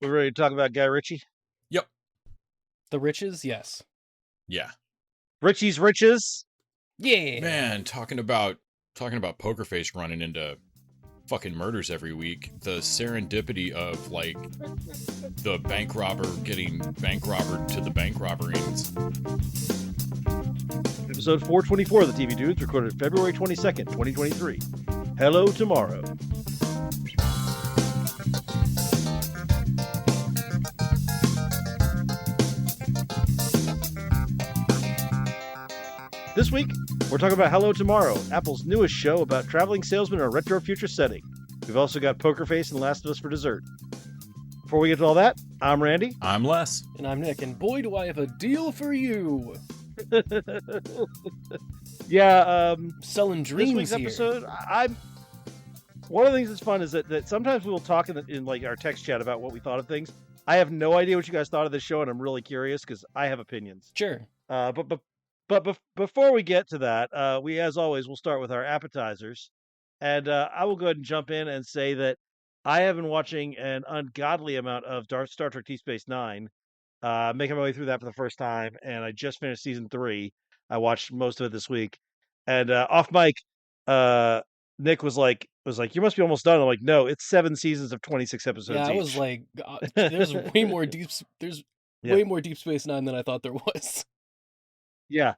We're ready to talk about Guy Ritchie. Yep. The Riches, yes. Yeah. Ritchie's Riches. Yeah. Man, talking about Poker Face running into fucking murders every week. The serendipity of like the bank robber getting bank robbered to the bank robberings. Episode 424 of the TV Dudes, recorded February 22nd, 2023. Hello Tomorrow. This week, we're talking about Hello Tomorrow, Apple's newest show about traveling salesmen in a retro future setting. We've also got Poker Face and Last of Us for dessert. Before we get to all that, I'm Randy. I'm Les. And I'm Nick, and boy, do I have a deal for you. Yeah, Selling this dreams week's here. episode, one of the things that's fun is that sometimes we will talk in like our text chat about what we thought of things. I have no idea what you guys thought of this show, and I'm really curious because I have opinions. Sure. But before we get to that, we, as always, will start with our appetizers. And I will go ahead and jump in and say that I have been watching an ungodly amount of Star Trek Deep Space Nine, making my way through that for the first time. And I just finished season 3. I watched most of it this week. And off mic, Nick was like, you must be almost done. I'm like, no, it's 7 seasons of 26 episodes. Yeah, I each. was like, there's way more deep. Way more Deep Space Nine than I thought there was. Yeah.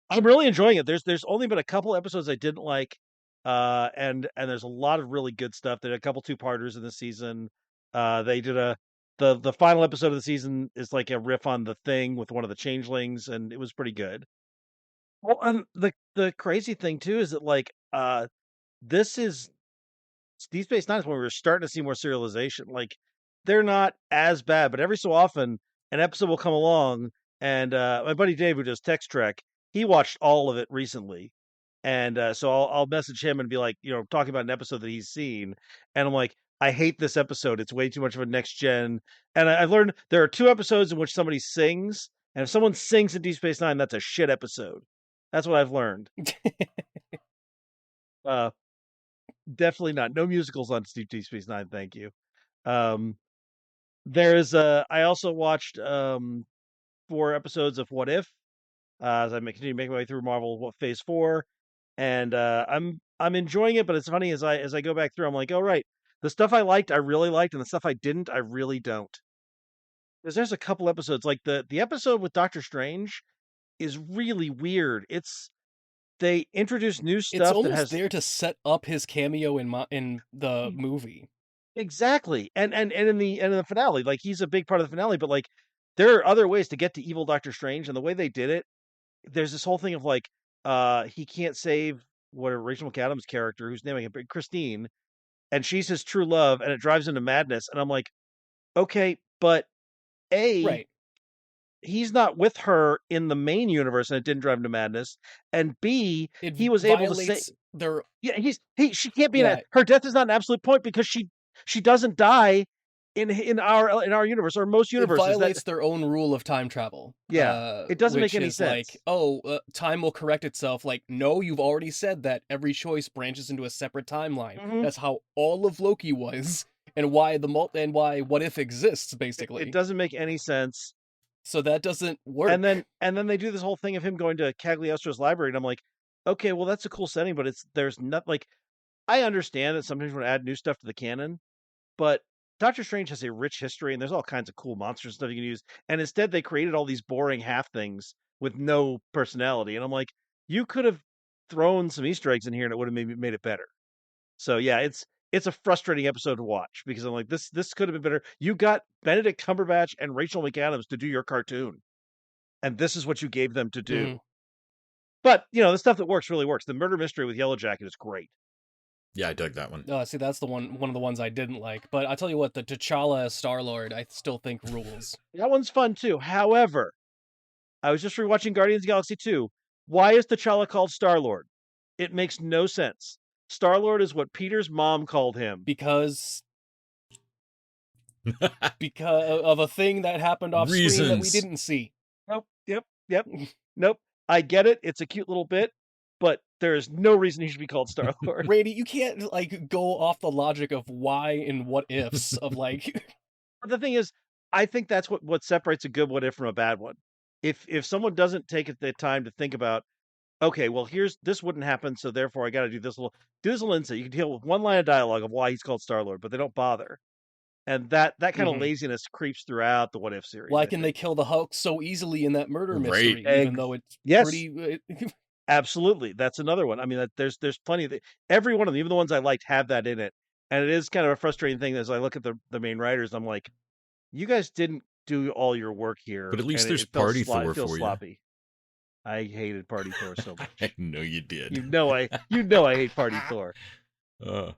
I'm really enjoying it. There's only been a couple episodes I didn't like, and there's a lot of really good stuff. There are a couple 2-parters in this season. They did the final episode of the season is like a riff on The Thing with one of the changelings, and it was pretty good. Well, and the crazy thing too is that like this is Deep Space Nine is when we were starting to see more serialization. Like they're not as bad, but every so often an episode will come along. And my buddy Dave, who does Text Trek, he watched all of it recently. And so I'll message him and be like, talking about an episode that he's seen. And I'm like, I hate this episode. It's way too much of a next gen. And I've learned there are 2 episodes in which somebody sings. And if someone sings in Deep Space Nine, that's a shit episode. That's what I've learned. Definitely not. No musicals on Deep Space Nine. Thank you. I also watched 4 episodes of What If, as I continue to make my way through Marvel Phase 4, and I'm enjoying it. But it's funny as I go back through, I'm like, oh right, the stuff I liked, I really liked, and the stuff I didn't, I really don't. Because there's a couple episodes, like the episode with Doctor Strange, is really weird. They introduce new stuff. It's almost that has there to set up his cameo in the movie. Exactly, and in the finale, like he's a big part of the finale. But like, there are other ways to get to evil Doctor Strange, and the way they did it, there's this whole thing of like, he can't save Rachel McAdams' character, whose name I can Christine, and she's his true love, and it drives him to madness. And I'm like, okay, but Right. he's not with her in the main universe, and it didn't drive him to madness. And B, he was able to say, she can't be her death is not an absolute point because she doesn't die in our universe or most universes. It violates their own rule of time travel. Yeah, it doesn't make any sense. Like, time will correct itself. Like, no, you've already said that every choice branches into a separate timeline. Mhm. That's how all of Loki was, and why why What If exists, basically. It doesn't make any sense. So that doesn't work. And then they do this whole thing of him going to Cagliostro's library, and I'm like, okay, well that's a cool setting, but there's not like, I understand that sometimes you want to add new stuff to the canon, but Doctor Strange has a rich history, and there's all kinds of cool monsters and stuff you can use. And instead, they created all these boring half things with no personality. And I'm like, you could have thrown some Easter eggs in here, and it would have made it better. So yeah, it's a frustrating episode to watch because I'm like, this could have been better. You got Benedict Cumberbatch and Rachel McAdams to do your cartoon, and this is what you gave them to do. Mm. But the stuff that works really works. The murder mystery with Yellow Jacket is great. Yeah, I dug that one. See, that's one of the ones I didn't like. But I'll tell you what, the T'Challa Star-Lord, I still think rules. That one's fun too. However, I was just rewatching Guardians of the Galaxy 2. Why is T'Challa called Star-Lord? It makes no sense. Star-Lord is what Peter's mom called him. Because of a thing that happened off screen that we didn't see. Nope. Yep. Nope. I get it. It's a cute little bit, but there is no reason he should be called Star-Lord. Randy, you can't like go off the logic of why and what ifs of like But the thing is, I think that's what separates a good what if from a bad one. If someone doesn't take the time to think about, okay, well, this wouldn't happen, so therefore I got to do this little insight. You can deal with one line of dialogue of why he's called Star-Lord, but they don't bother, and that kind of Mhm. laziness creeps throughout the What If series, Why I can they think. kill the Hulk so easily in that murder Right. mystery, even though it's Yes, pretty? absolutely. That's another one. I mean, there's plenty of every one of them, even the ones I liked, have that in it, and it is kind of a frustrating thing as I look at the main writers. I'm like, you guys didn't do all your work But here, at least and there's it felt Party it Thor feels for you. sloppy. I hated Party Thor so I much. know you did. You know I hate Party Thor. Uh,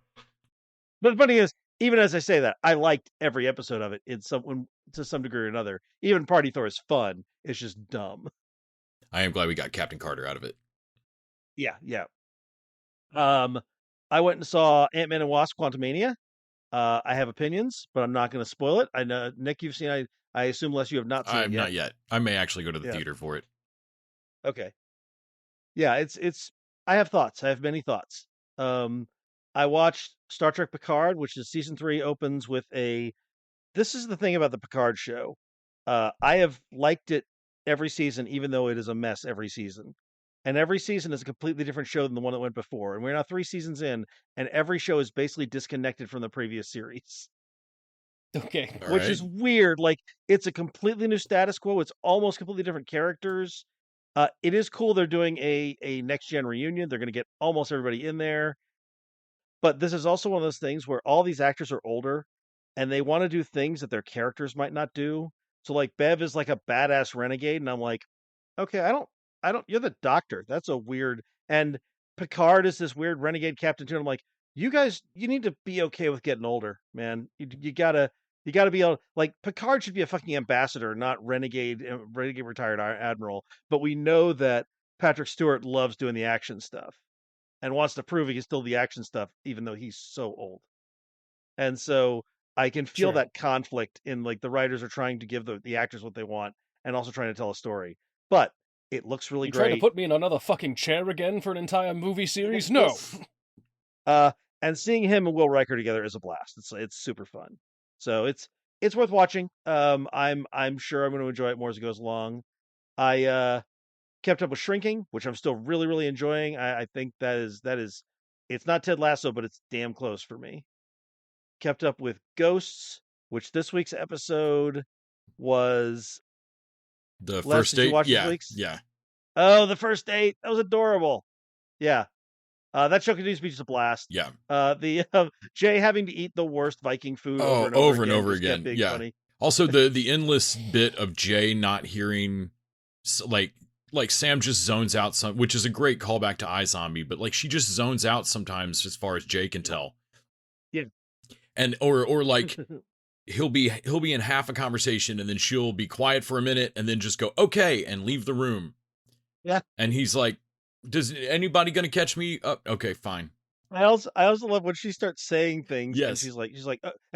But the funny is, even as I say that, I liked every episode of it to some degree or another. Even Party Thor is fun. It's just dumb. I am glad we got Captain Carter out of it. Yeah, yeah. Um, I went and saw Ant-Man and Wasp: Quantumania. I have opinions, but I'm not going to spoil it. I know, Nick, you've seen. I assume, unless you have not seen it I'm yet. not yet. I may actually go to the Yeah. theater for it. Okay. Yeah, it's. I have thoughts. I have many thoughts. Um, I watched Star Trek Picard, which is season 3, opens with a. This is the thing about the Picard show. I have liked it every season, even though it is a mess every season. And every season is a completely different show than the one that went before. And we're now 3 seasons in, and every show is basically disconnected from the previous series, Okay. All which right. is weird. Like, it's a completely new status quo. It's almost completely different characters. It is cool they're doing a next gen reunion. They're going to get almost everybody in there. But this is also one of those things where all these actors are older and they want to do things that their characters might not do. So like Bev is like a badass renegade, and I'm like, okay, I don't you're the doctor. That's a weird. And Picard is this weird renegade captain too. And I'm like, you guys, you need to be okay with getting older, man. You gotta be able, like, Picard should be a fucking ambassador, not renegade retired admiral. But we know that Patrick Stewart loves doing the action stuff and wants to prove he can still do the action stuff, even though he's so old. And so I can feel Sure. that conflict in, like, the writers are trying to give the actors what they want and also trying to tell a story. But it looks really You trying to great. put me in another fucking chair again for an entire movie series? No. uh, and seeing him and Will Riker together is a blast. It's super fun. So it's worth watching. I'm sure I'm going to enjoy it more as it goes along. I kept up with Shrinking, which I'm still really really enjoying. I think that is it's not Ted Lasso, but it's damn close for me. Kept up with Ghosts, which this week's episode was. The Les, first did you date? watch this Yeah. week's? Yeah. Oh, the first date. That was adorable. Yeah. That show continues to be just a blast. Yeah. The Jay having to eat the worst Viking food over Oh, and over over and again over just kept again. being Yeah. funny. Also, the endless bit of Jay not hearing, like Sam just zones out some, which is a great callback to iZombie, but like she just zones out sometimes as far as Jay can tell. Yeah. And or like he'll be in half a conversation and then she'll be quiet for a minute and then just go okay and leave the room. Yeah. And he's like, "Does anybody gonna catch me up? Okay, fine." I also love when she starts saying things and Yes. and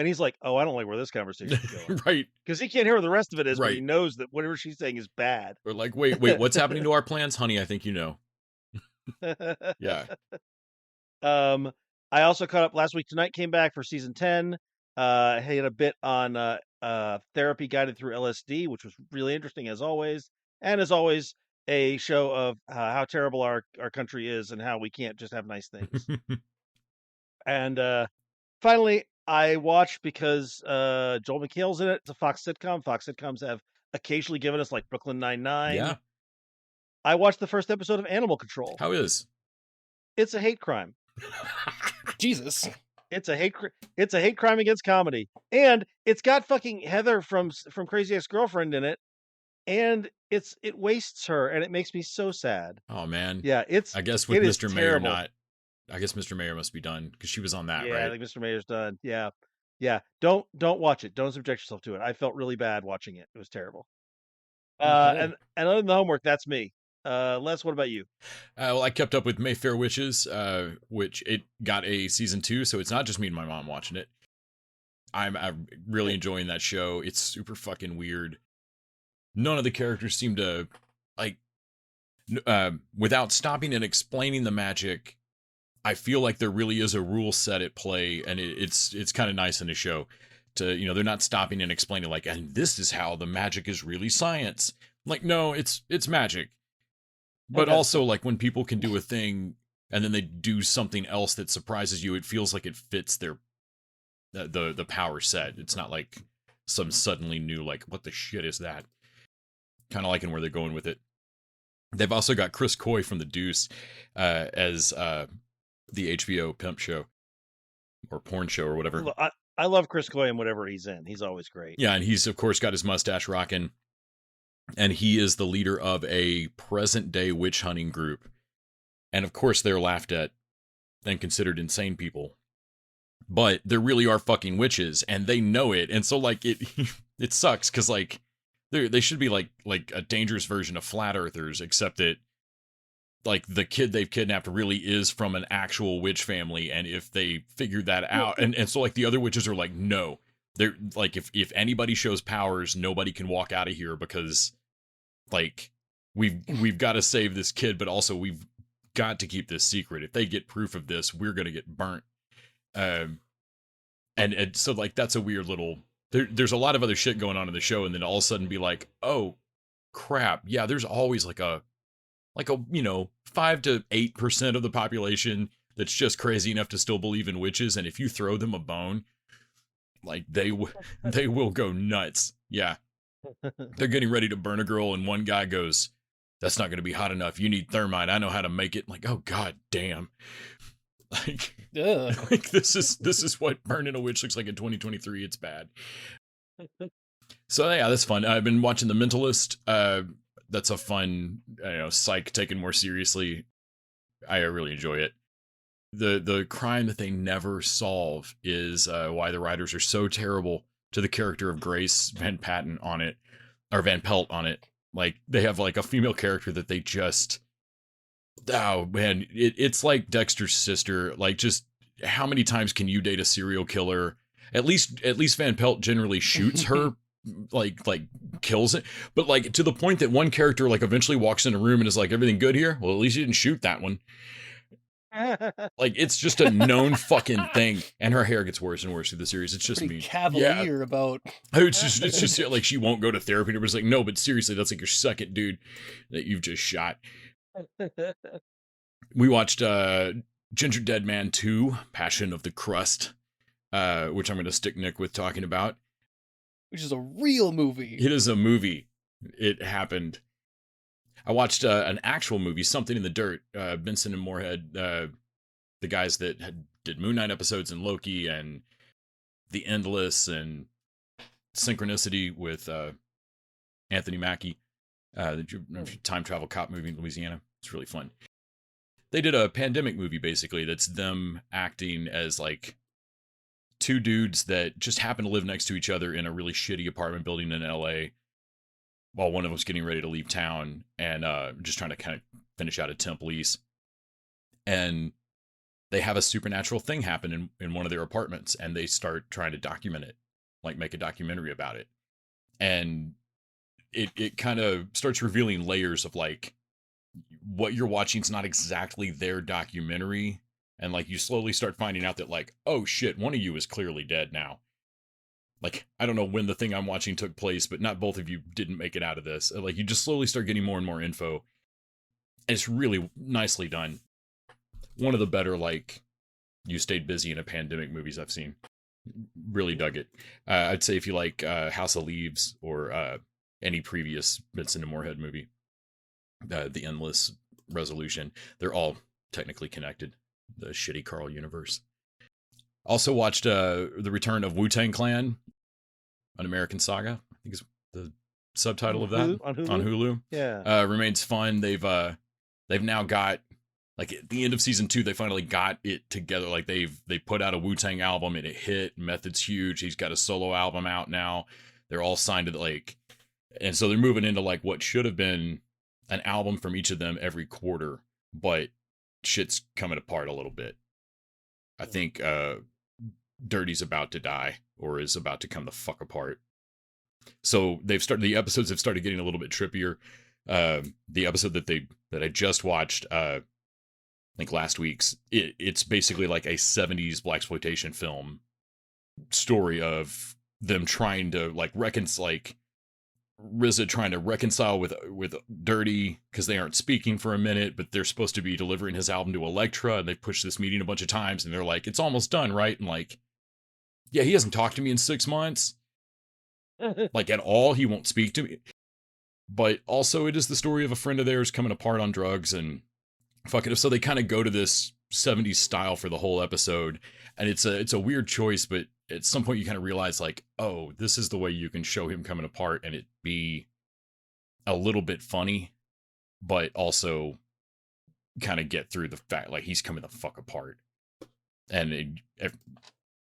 he's like, oh, I don't like where this conversation is going, Right. because he can't hear what the rest of it is, but he Right. knows that whatever she's saying is bad. Or like, wait, what's happening to our plans, honey? I think you know. Yeah. Um, I also caught up last week. Tonight came back for season 10. I had a bit on therapy guided through LSD, which was really interesting as always. And as always, a show of how terrible our country is and how we can't just have nice things. And finally, I watched because Joel McHale's in it. It's a Fox sitcom. Fox sitcoms have occasionally given us like Brooklyn Nine-Nine. Yeah. I watched the first episode of Animal Control. How is? It's a hate crime. Jesus. It's a hate crime against comedy, and it's got fucking Heather from Crazy Ex-Girlfriend in it, and it wastes her, and it makes me so sad. Oh man. Yeah, I guess with it is Mr. Mayor terrible. not. I guess Mr. Mayor must be done because she was on that, Yeah, right? I think Mr. Mayor's done. Yeah, yeah. Don't watch it. Don't subject yourself to it. I felt really bad watching it. It was terrible. Okay. And other than the homework, that's me. Les, what about you? Well, I kept up with Mayfair Witches, which it got a season 2, so it's not just me and my mom watching it. I'm really enjoying that show. It's super fucking weird. None of the characters seem to like. Without stopping and explaining the magic, I feel like there really is a rule set at play, and it's kind of nice in the show. to, they're not stopping and explaining like, and this is how the magic is really science. Like, no, it's magic. But Okay. also, like, when people can do a thing and then they do something else that surprises you, it feels like it fits their the power set. It's not like some suddenly new, like, what the shit is that? Kind of liking where they're going with it. They've also got Chris Coy from The Deuce as the HBO pimp show or porn show or whatever. I love Chris Coy and whatever he's in. He's always great. Yeah, and he's, of course, got his mustache rocking. And he is the leader of a present-day witch hunting group. And, of course, they're laughed at and considered insane people. But there really are fucking witches, and they know it. And so, like, it sucks, because, like, they should be, like a dangerous version of flat earthers, except that, like, the kid they've kidnapped really is from an actual witch family, and if they figured that out, and so, like, the other witches are like, no. They're, like, if anybody shows powers, nobody can walk out of here, because, like, we've got to save this kid, but also we've got to keep this secret. If they get proof of this, we're going to get burnt. And so, like, that's a weird little... There's a lot of other shit going on in the show, and then all of a sudden be like, oh, crap. Yeah, there's always, like a 5 to 8% of the population that's just crazy enough to still believe in witches, and if you throw them a bone, like, they will go nuts. Yeah. They're getting ready to burn a girl, and one guy goes, that's not going to be hot enough. You need thermite. I know how to make it. Like, oh, god damn. Like, like this is what burning a witch looks like in 2023. It's bad. So yeah, that's fun. I've been watching The Mentalist. That's a fun, psych taken more seriously. I really enjoy it. The crime that they never solve is why the writers are so terrible to the character of Grace Van Patten on it, or Van Pelt on it. Like, they have, like, a female character that they just... Oh, man, it's like Dexter's sister. Like, just how many times can you date a serial killer? At least Van Pelt generally shoots her, like kills it. But, like, to the point that one character, like, eventually walks in a room and is like, everything good here? Well, at least you didn't shoot that one. Like, it's just a known fucking thing. And her hair gets worse and worse through the series. It's just pretty me. cavalier about... It's just like, she won't go to therapy. And everybody's like, no, but seriously, that's like your second dude that you've just shot. We watched Ginger Dead Man 2, Passion of the Crust, which I'm going to stick Nick with talking about. Which is a real movie. It is a movie. It happened. I watched an actual movie, Something in the Dirt. Benson and Moorhead, the guys that did Moon Knight episodes and Loki and The Endless and Synchronicity with Anthony Mackie, the time travel cop movie in Louisiana. It's really fun. They did a pandemic movie, basically, that's them acting as, like, two dudes that just happen to live next to each other in a really shitty apartment building in LA, while one of them's getting ready to leave town and just trying to kind of finish out a temp lease. And they have a supernatural thing happen in one of their apartments, and they start trying to document it, like, make a documentary about it. And it kind of starts revealing layers of, like, what you're watching is not exactly their documentary. And, like, you slowly start finding out that, like, oh shit, one of you is clearly dead now. Like, I don't know when the thing I'm watching took place, but not both of you didn't make it out of this. Like, you just slowly start getting more and more info. And it's really nicely done. One of the better, like, you stayed busy in a pandemic movies I've seen. Really dug it. I'd say if you like House of Leaves or any previous Benson and Moorhead movie, The Endless Resolution, they're all technically connected. The shitty Carl universe. Also watched The Return of Wu-Tang Clan, An American Saga, I think is the subtitle of that. On Hulu? On Hulu. Yeah. Remains fun. They've now got, like, at the end of season 2, they finally got it together. Like, they put out a Wu-Tang album and it hit. Method's huge. He's got a solo album out now. They're all signed to, like, and so they're moving into, like, what should have been an album from each of them every quarter, but shit's coming apart a little bit. I think Dirty's about to die, or is about to come the fuck apart. So the episodes have started getting a little bit trippier. The episode that I just watched, I think last week's, it's basically like a 70s blaxploitation film story of them trying to like RZA trying to reconcile with Dirty because they aren't speaking for a minute, but they're supposed to be delivering his album to Elektra, and they pushed this meeting a bunch of times, and they're like, it's almost done, right? And like, yeah, he hasn't talked to me in 6 months. Like at all, he won't speak to me. But also it is the story of a friend of theirs coming apart on drugs and fucking. So they kind of go to this 70s style for the whole episode, and it's a weird choice, but at some point you kind of realize like, oh, this is the way you can show him coming apart and it be a little bit funny, but also kind of get through the fact like he's coming the fuck apart. And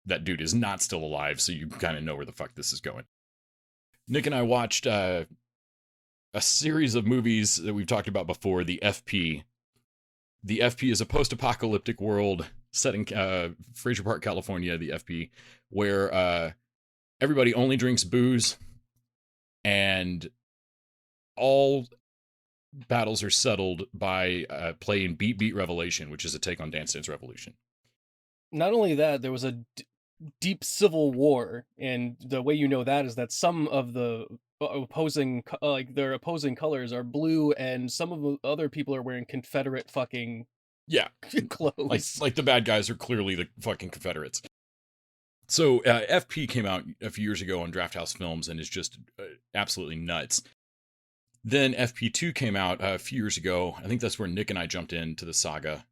that dude is not still alive, so you kind of know where the fuck this is going. Nick and I watched a series of movies that we've talked about before, the FP. The FP is a post-apocalyptic world set in Fraser Park, California, the FP, where everybody only drinks booze and all battles are settled by playing Beat Beat Revelation, which is a take on Dance Dance Revolution. Not only that, there was a deep civil war, and the way you know that is that some of the opposing their opposing colors are blue, and some of the other people are wearing Confederate fucking yeah clothes. Like the bad guys are clearly the fucking Confederates. So FP came out a few years ago on Drafthouse Films and is just absolutely nuts. Then FP2 came out a few years ago. I think that's where Nick and I jumped into the saga.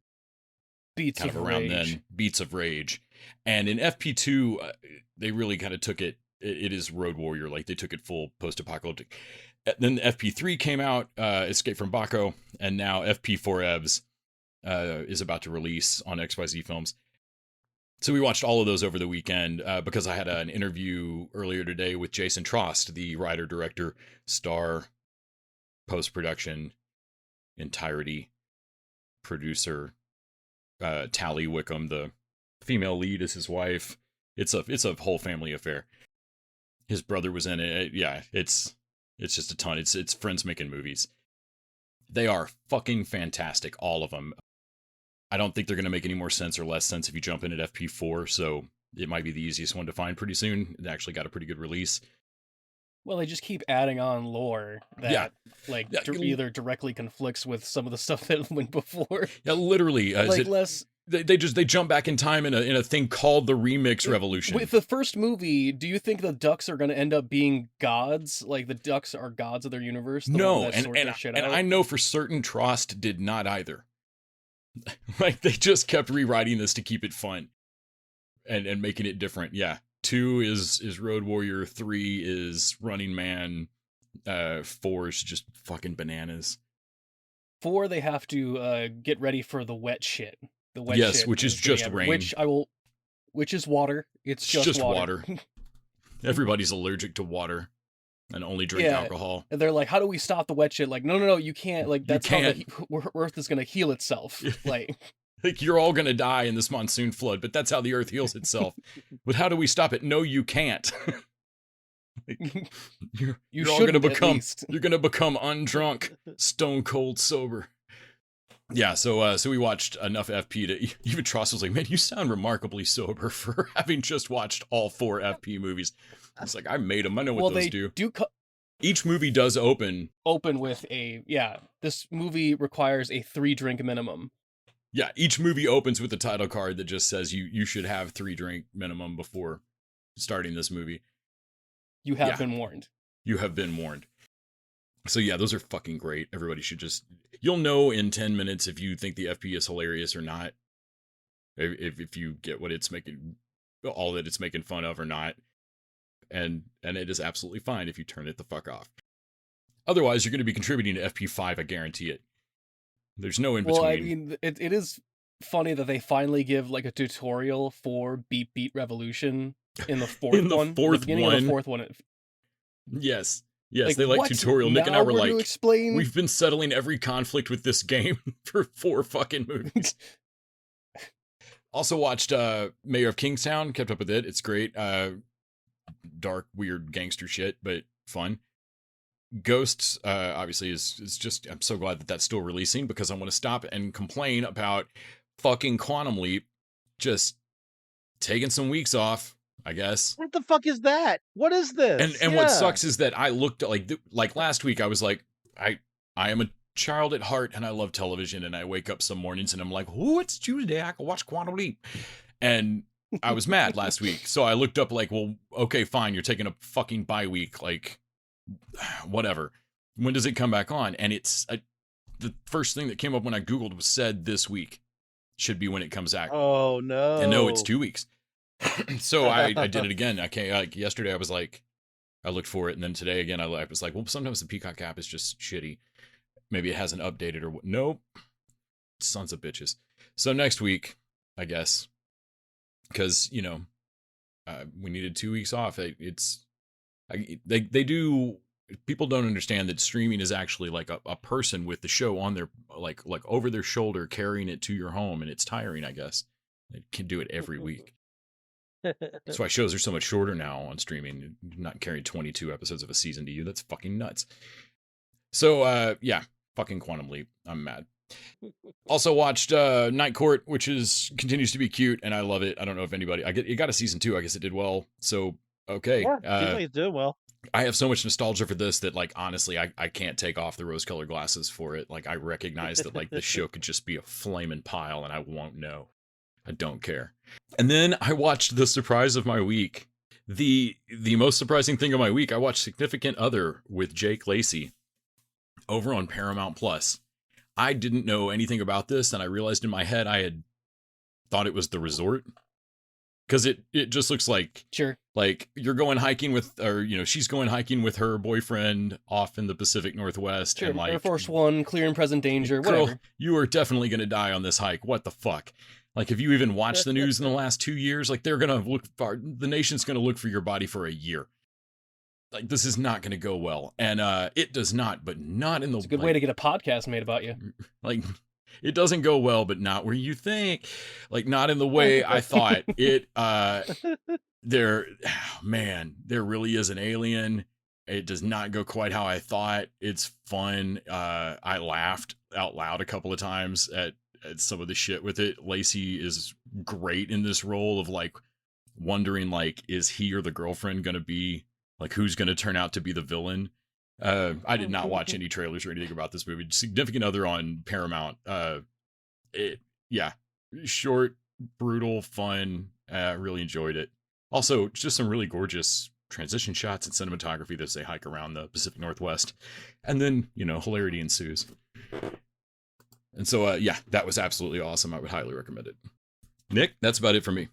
Beats kind of of around Rage. then, Beats of Rage. And in FP2, they really kind of took it. It is Road Warrior, like they took it full post-apocalyptic. Then FP3 came out, Escape from Baco, and now FP4 Evs is about to release on XYZ Films. So we watched all of those over the weekend because I had an interview earlier today with Jason Trost, the writer, director, star, post-production, entirety, producer. Tally Wickham, the female lead, is his wife. It's a whole family affair. His brother was in it. Yeah, it's just a ton. It's friends making movies. They are fucking fantastic, all of them. I don't think they're going to make any more sense or less sense if you jump in at FP4, so it might be the easiest one to find pretty soon. It actually got a pretty good release. Well, they just keep adding on lore that either directly conflicts with some of the stuff that went before. Yeah, literally. They jump back in time in a thing called the Remix Revolution. With the first movie, do you think the Ducks are going to end up being gods? Like the Ducks are gods of their universe? No, and I know for certain Trost did not either. Like they just kept rewriting this to keep it fun and making it different. Yeah. 2 is Road Warrior, 3 is Running Man, 4 is just fucking bananas. 4 they have to get ready for the wet shit. The wet yes, shit which is just rain. Which is water. It's just water. Everybody's allergic to water and only drink alcohol. And they're like, how do we stop the wet shit? Like, no, you can't. Like, that's how the Earth is going to heal itself. Like you're all going to die in this monsoon flood, but that's how the Earth heals itself. But how do we stop it? No, you can't. You're all going to become, you're going to become undrunk, stone cold sober. Yeah, so we watched enough FP to even Trost was like, man, you sound remarkably sober for having just watched all 4 FP movies. I was like, I made them. I know what those do. Each movie does open with this movie requires a 3-drink minimum. Yeah, each movie opens with a title card that just says you should have 3-drink minimum before starting this movie. You have been warned. You have been warned. So yeah, those are fucking great. Everybody should you'll know in 10 minutes if you think the FP is hilarious or not. If you get what it's making, all that it's making fun of or not. And it is absolutely fine if you turn it the fuck off. Otherwise, you're going to be contributing to FP5, I guarantee it. There's no in between. Well, I mean, it is funny that they finally give like a tutorial for Beat Beat Revolution in the fourth one. Of the fourth one. Yes. Yes, they like tutorial. Nick and I were like, we've been settling every conflict with this game for 4 fucking movies. Also watched Mayor of Kingstown, kept up with it. It's great. Dark, weird gangster shit, but fun. Ghosts, obviously, is just, I'm so glad that that's still releasing because I want to stop and complain about fucking Quantum Leap just taking some weeks off I guess. What the fuck is that? What is this? And what sucks is that I looked like last week I was like, I am a child at heart and I love television, and I wake up some mornings and I'm like, oh, it's Tuesday, I can watch Quantum Leap. And I was mad last week. So I looked up like, well, okay, fine, you're taking a fucking bye week, like whatever. When does it come back on? And it's the first thing that came up when I Googled was said this week should be when it comes back. Oh no. And no, it's 2 weeks. So I did it again. I can't, like yesterday I was like, I looked for it, and then today again I was like, well, sometimes the Peacock app is just shitty. Maybe it hasn't updated or what. Nope. Sons of bitches. So next week, I guess, because we needed 2 weeks off. They do. People don't understand that streaming is actually like a person with the show on their like over their shoulder carrying it to your home, and it's tiring, I guess. They can do it every week. That's why shows are so much shorter now on streaming. You're not carrying 22 episodes of a season to you. That's fucking nuts. So yeah, fucking Quantum Leap. I'm mad. Also watched Night Court, which continues to be cute, and I love it. I don't know if anybody it got a season 2. I guess it did well. So okay. Yeah, seems like it's doing well. I have so much nostalgia for this that, like, honestly, I can't take off the rose-colored glasses for it. Like, I recognize that, like, the show could just be a flaming pile, and I won't know. I don't care. And then I watched the surprise of my week. The most surprising thing of my week, I watched Significant Other with Jake Lacey over on Paramount Plus. I didn't know anything about this, and I realized in my head I had thought it was The Resort. Because it just looks like, Sure, like you're going hiking with, or she's going hiking with her boyfriend off in the Pacific Northwest, sure. and like Air Force One, clear and present danger, girl, whatever. you are definitely gonna die on this hike. What the fuck? Like, have you even watched the news in the last 2 years? Like, they're gonna the nation's gonna look for your body for a year. Like, this is not gonna go well, and it does not. But not in the. It's a good way to get a podcast made about you. Like, it doesn't go well, but not where you think. Like, not in the way I thought. It, there really is an alien. It does not go quite how I thought. It's fun. I laughed out loud a couple of times at some of the shit with it. Lacey is great in this role of, like, wondering, like, is he or the girlfriend going to be, like, who's going to turn out to be the villain? I did not watch any trailers or anything about this movie. Significant Other on Paramount. Short, brutal, fun. Really enjoyed it. Also, just some really gorgeous transition shots and cinematography as they hike around the Pacific Northwest, and then hilarity ensues. And so, yeah, that was absolutely awesome. I would highly recommend it. Nick, that's about it for me.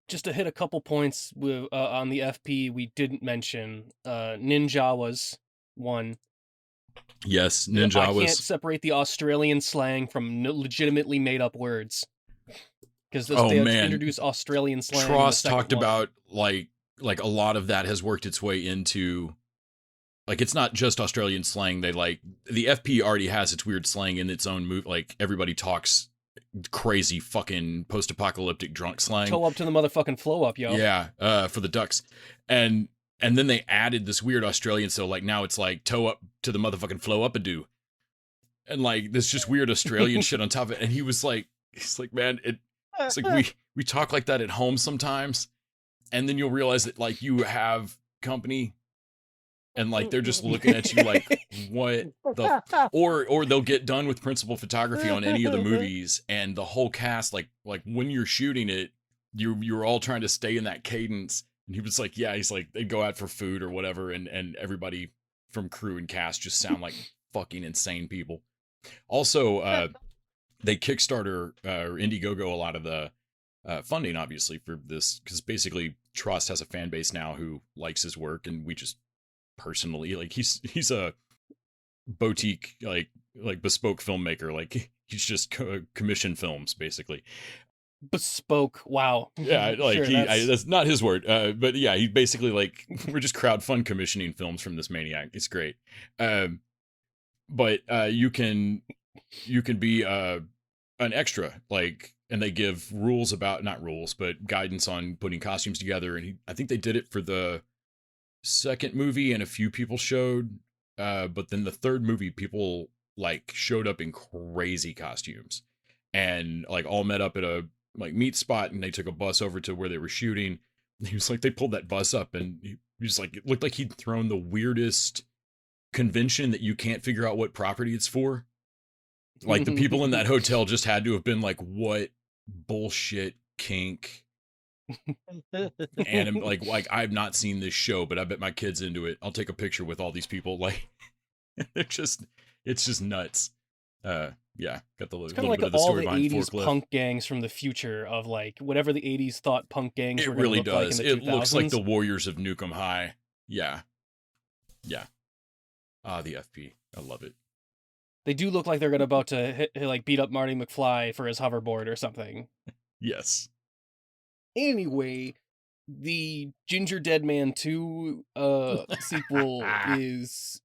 Just to hit a couple points with on the FP we didn't mention. Ninja was one. Yes, Ninja I was. can't separate the Australian slang from legitimately made up words. Because they introduced Australian slang. Tross talked about like a lot of that has worked its way into, like, it's not just Australian slang. They the FP already has its weird slang in its own move. Like, everybody talks crazy fucking post-apocalyptic drunk slang. Toe up to the motherfucking flow up, yo. Yeah, for the ducks. And then they added this weird Australian, so like now it's like toe up to the motherfucking flow up a do. And like this just weird Australian shit on top of it. And he's like, man, it's like we talk like that at home sometimes. And then you'll realize that, like, you have company and, like, they're just looking at you like, what the or they'll get done with principal photography on any of the movies, and the whole cast, like when you're shooting it, you're all trying to stay in that cadence. And he was like, yeah, he's like, they'd go out for food or whatever, and everybody from crew and cast just sound like fucking insane people. Also, they Kickstarter or Indiegogo a lot of the funding, obviously, for this, because basically Trost has a fan base now who likes his work, and we just personally, like, he's a boutique, like bespoke filmmaker. Like, he's just commission films, basically. Bespoke, wow. Yeah, like, sure, that's not his word, but yeah, he basically, like, we're just crowdfund commissioning films from this maniac. It's great. But you can be an extra, like, and they give rules about, not rules, but guidance on putting costumes together. And I think they did it for the second movie, and a few people showed, but then the third movie, people, like, showed up in crazy costumes and, like, all met up at a, like, meet spot, and they took a bus over to where they were shooting. He was like, they pulled that bus up, and he was like, it looked like he'd thrown the weirdest convention that you can't figure out what property it's for. Like, the people in that hotel just had to have been like, what bullshit kink and like I've not seen this show, but I bet my kid's into it. I'll take a picture with all these people. Like, it's just nuts. Yeah, got the It's little kind of like bit of the all story the behind 80s Forklift. punk gangs from the future of like whatever the 80s thought punk gangs It were going to really look like in does. the It 2000s. looks like the Warriors of Nukem High. Yeah. The FP. I love it. They do look like they're about to like beat up Marty McFly for his hoverboard or something. Yes. Anyway, the Ginger Dead Man 2 sequel is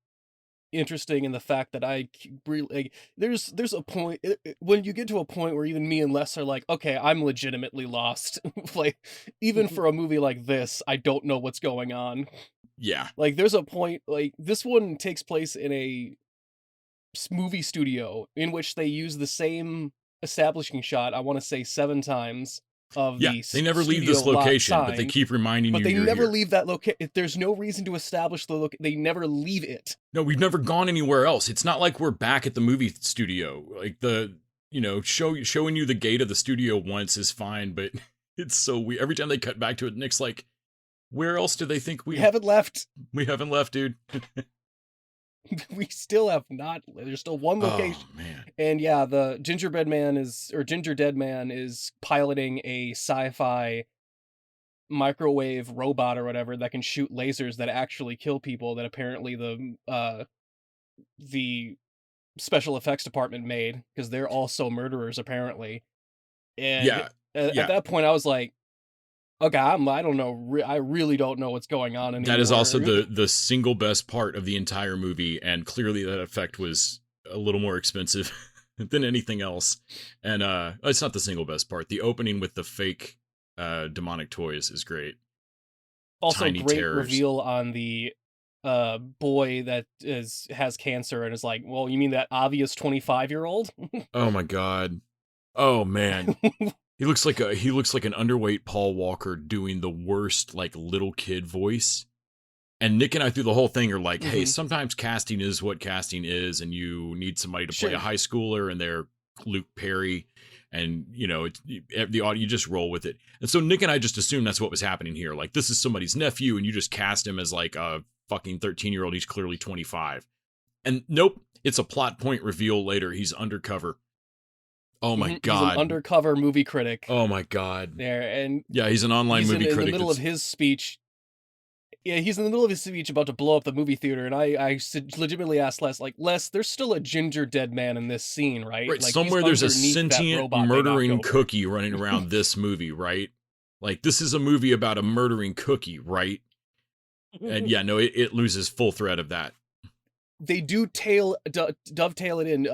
interesting in the fact that I really like, there's a point when you get to a point where even me and Les are like, okay, I'm legitimately lost. Like, even for a movie like this, I don't know what's going on. Yeah. Like, there's a point, like, this one takes place in a movie studio in which they use the same establishing shot, I want to say 7 times, of Yeah. the They never leave this studio lot location, but they sign, keep reminding but you they you're never here. leave that location. There's no reason to establish the location. They never leave it. No, we've never gone anywhere else. It's not like we're back at the movie studio. Like, the, showing you the gate of the studio once is fine, but it's so weird. Every time they cut back to it, Nick's like, where else do they think We haven't left. We haven't left, dude. We still have not. There's still one location. Oh, man. And yeah, the Ginger Dead Man is piloting a sci-fi microwave robot or whatever that can shoot lasers that actually kill people, that apparently the special effects department made, because they're also murderers apparently. And Yeah. at that point I was like, okay, I don't know. I really don't know what's going on anymore. That is also the single best part of the entire movie, and clearly that effect was a little more expensive than anything else. And it's not the single best part. The opening with the fake demonic toys is great. Also, Tiny great terrors. reveal on the boy that has cancer and is like, well, you mean that obvious 25-year-old? Oh my god. Oh man. He looks like an underweight Paul Walker doing the worst like little kid voice. And Nick and I through the whole thing are like, hey, sometimes casting is what casting is, and you need somebody to play a high schooler, and they're Luke Perry, and you just roll with it. And so Nick and I just assumed that's what was happening here. Like, this is somebody's nephew, and you just cast him as like a fucking 13-year-old. He's clearly 25. And nope, it's a plot point reveal later. He's undercover. Oh my god. He's an undercover movie critic. Oh my god. There, and yeah, he's an online movie critic. In the middle of his speech. Yeah, he's in the middle of his speech about to blow up the movie theater, and I legitimately asked Les, like, Les, there's still a Ginger Dead Man in this scene, right? Right, like, somewhere there's a sentient murdering cookie running around this movie, right? Like, this is a movie about a murdering cookie, right? And yeah, no, it loses full thread of that. They do dovetail it in,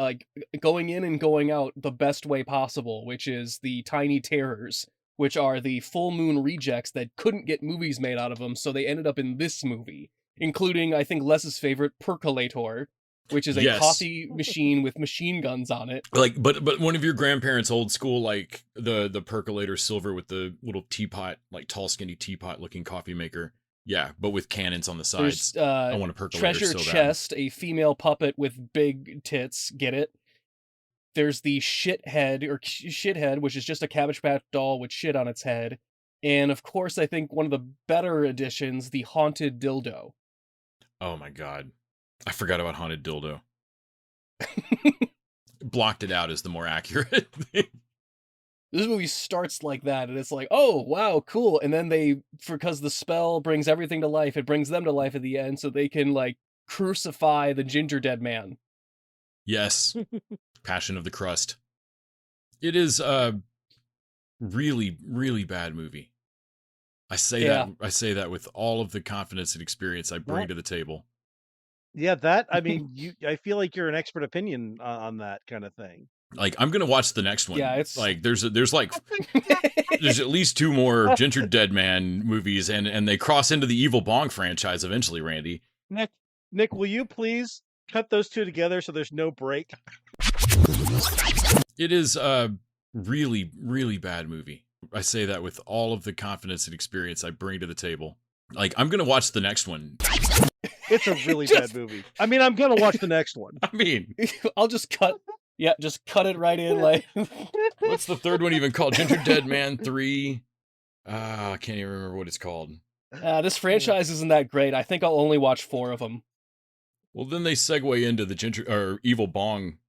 going in and going out the best way possible, which is the tiny terrors, which are the full moon rejects that couldn't get movies made out of them, so they ended up in this movie, including, I think, Les's favorite, Percolator, which is a coffee machine with machine guns on it. Like, but one of your grandparents' old school, like the Percolator silver with the little teapot, like tall, skinny teapot looking coffee maker. Yeah, but with cannons on the sides. I want a Percolator Treasure Chest, a female puppet with big tits. Get it? There's the shithead, which is just a Cabbage Patch doll with shit on its head. And of course, I think one of the better additions, the haunted dildo. Oh my god. I forgot about haunted dildo. Blocked it out as the more accurate thing. This movie starts like that, and it's like, oh, wow, cool. And then because the spell brings everything to life, it brings them to life at the end, so they can, like, crucify the Ginger Dead Man. Yes. Passion of the Crust. It is a really, really bad movie. I say that with all of the confidence and experience I bring to the table. Yeah, I mean, I feel like you're an expert opinion on that kind of thing. Like, I'm gonna watch the next one. Yeah, it's like there's at least 2 more Ginger Dead Man movies, and they cross into the Evil Bong franchise eventually. Randy, Nick, will you please cut those 2 together so there's no break? It is a really, really bad movie. I say that with all of the confidence and experience I bring to the table. Like, I'm gonna watch the next one. It's a really bad movie. I mean, I'm gonna watch the next one. I mean, I'll just cut. Yeah, just cut it right in. Like, what's the third one even called? Ginger Dead Man 3. I can't even remember what it's called. this franchise isn't that great. I think I'll only watch 4 of them. Well, then they segue into the Evil Bong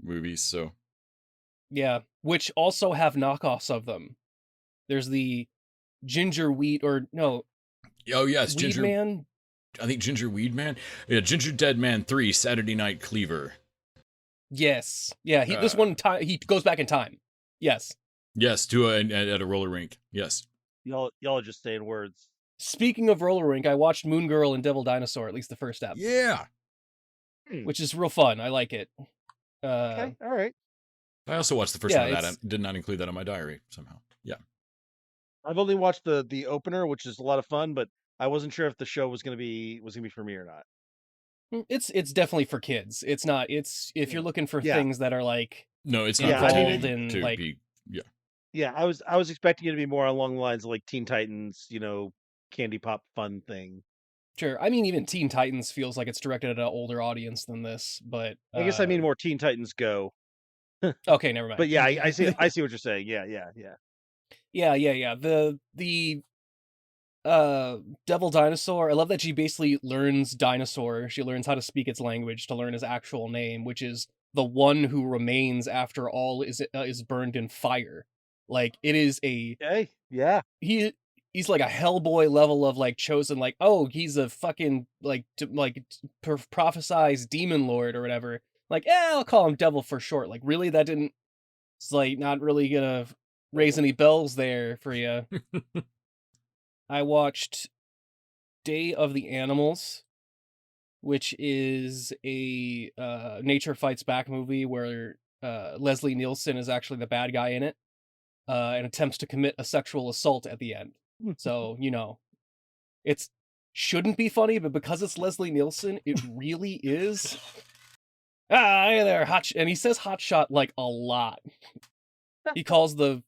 movies. So Yeah, which also have knockoffs of them. There's the Ginger Wheat, or no, oh yes, Weed Ginger Man. I think Ginger Weed Man. Yeah, Ginger Dead Man 3, Saturday Night Cleaver. Yes, yeah. This one time he goes back in time. Yes. Yes, to at a roller rink. Yes. Y'all are just saying words. Speaking of roller rink, I watched Moon Girl and Devil Dinosaur, at least the first ep. Yeah. Which is real fun. I like it. Okay, all right. I also watched the first one of that. I did not include that on my diary somehow. Yeah. I've only watched the opener, which is a lot of fun, but I wasn't sure if the show was gonna be for me or not. It's definitely for kids. It's not. It's if you're looking for things that are like no, it's not involved in to like be, yeah. I was expecting it to be more along the lines of like Teen Titans, candy pop fun thing. Sure. I mean, even Teen Titans feels like it's directed at an older audience than this, but I guess I mean more Teen Titans Go. Okay, never mind. But yeah, I see what you're saying. Yeah. Yeah. The Devil Dinosaur. I love that she basically learns dinosaur. She learns how to speak its language to learn his actual name, which is the one who remains after all is burned in fire. Like it is a okay. Yeah. He's like a Hellboy level of like chosen, like, oh, he's a fucking prophesized demon lord or whatever. Like, I'll call him Devil for short. Like, really, that didn't. It's like not really gonna raise any bells there for you. I watched Day of the Animals, which is a Nature Fights Back movie where Leslie Nielsen is actually the bad guy in it, and attempts to commit a sexual assault at the end. So, it shouldn't be funny, but because it's Leslie Nielsen, it really is. Hey there, and he says hot shot like a lot. He calls the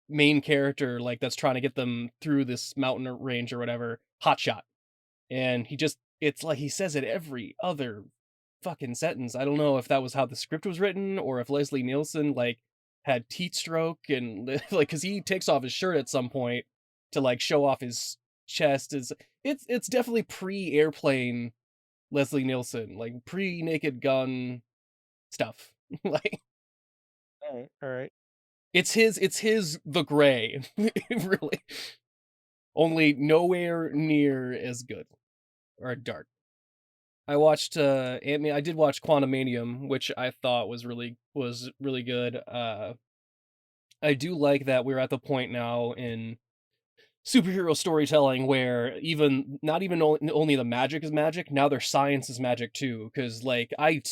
main character, like, that's trying to get them through this mountain range or whatever, hot shot. And it's like he says it every other fucking sentence. I don't know if that was how the script was written or if Leslie Nielsen, like, had teeth stroke and like, cause he takes off his shirt at some point to like show off his chest. It's definitely pre-airplane Leslie Nielsen, like pre-Naked Gun stuff. Like, all right. It's his The Gray, really. Only nowhere near as good or dark. I watched I did watch Quantumanium, which I thought was really good. I do like that we're at the point now in superhero storytelling where not even only the magic is magic, now their science is magic too, because like I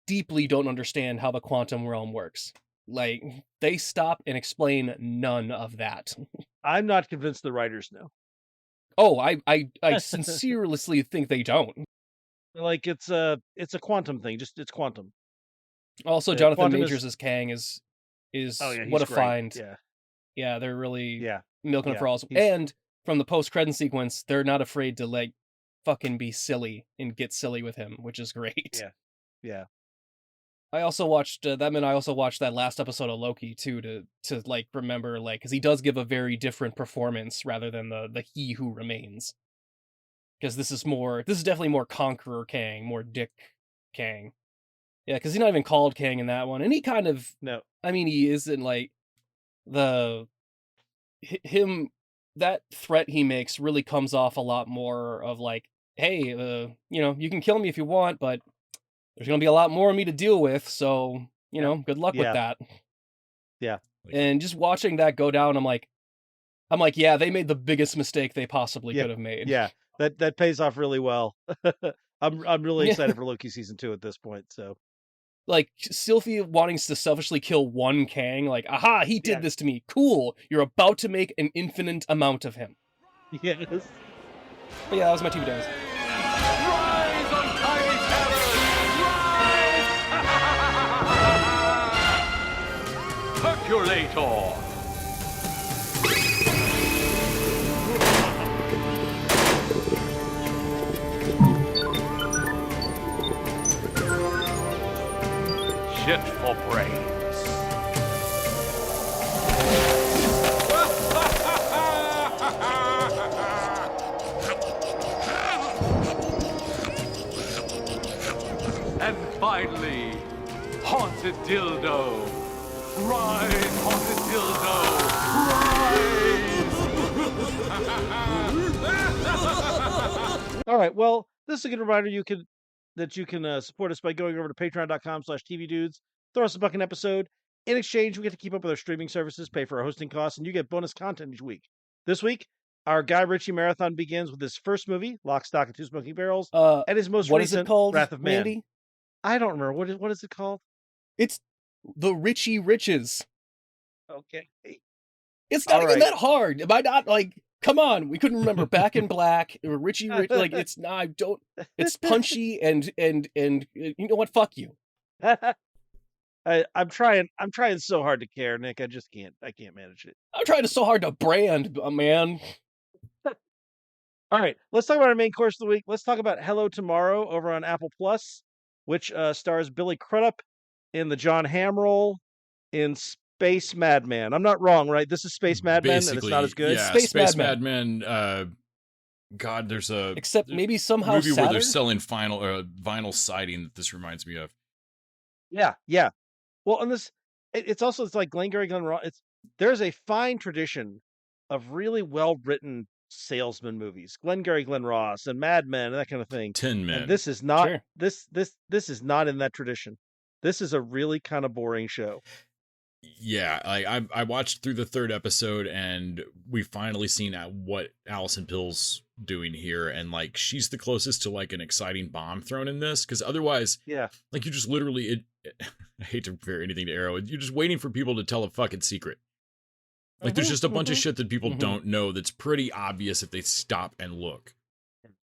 deeply don't understand how the quantum realm works. Like, they stop and explain none of that. I'm not convinced the writers know. Oh, I sincerely think they don't. Like, it's a quantum thing. Just it's quantum. Also, Jonathan Majors as Kang is what a great. find. Yeah. Yeah, they're really Yeah. milking it for all. And from the post-credit sequence, they're not afraid to like fucking be silly and get silly with him, which is great. Yeah. I also watched I also watched that last episode of Loki too to like remember, like, because he does give a very different performance rather than the He Who Remains. Because this is definitely more Conqueror Kang, more Dick Kang. Yeah, because he's not even called Kang in that one, and he kind of no. I mean, he isn't like him. That threat he makes really comes off a lot more of like, hey, you can kill me if you want, but there's going to be a lot more of me to deal with, so, good luck with that. Yeah. And just watching that go down, I'm like, yeah, they made the biggest mistake they possibly could have made. Yeah, that pays off really well. I'm really excited for Loki season 2 at this point, so. Like, Sylvie wanting to selfishly kill one Kang, like, aha, he did this to me. Cool, you're about to make an infinite amount of him. Yes. But yeah, that was my TV days. Rise, Untitled Chapter! Rise! Percolator! shit for brains. And finally, Haunted Dildo. Rise, Haunted Dildo. Rise! All right. Well, this is a good reminder that you can support us by going over to patreon.com/tvdudes. Throw us a buck an episode. In exchange, we get to keep up with our streaming services, pay for our hosting costs, and you get bonus content each week. This week, our Guy Ritchie marathon begins with his first movie, Lock, Stock, and Two Smoking Barrels, and his most what is it recent, called, Wrath of Man. Randy? I don't remember. What is it called? It's The Richie Riches. Okay. It's not All even right. that hard. Am I not like? Come on, we couldn't remember Back in Black or Richie Rich. Like it's not. I don't. It's punchy and you know what? Fuck you. I'm trying so hard to care, Nick. I just can't. I can't manage it. I'm trying so hard to brand, man. All right, let's talk about our main course of the week. Let's talk about Hello Tomorrow over on Apple Plus, which stars Billy Crudup in the John Hamm role in Space Madman. I'm not wrong, right? This is Space Madman, and it's not as good. Yeah, Space Space Madman. Madman. God, there's a Except maybe somehow movie where they're sadder? selling vinyl siding that this reminds me of. Yeah. Well, and it's like Glengarry Glen Ross. There's a fine tradition of really well written salesman movies, Glengarry Glen Ross and Mad Men and that kind of thing. Tin Men. And this is not Sure. this is not in that tradition. This is a really kind of boring show. Yeah, I watched through the third episode, and we finally seen what Allison Pill's doing here, and like she's the closest to like an exciting bomb thrown in this, because otherwise, Yeah. like you just literally, I hate to compare anything to Arrow, you're just waiting for people to tell a fucking secret. Like there's just a bunch of shit that people don't know that's pretty obvious if they stop and look.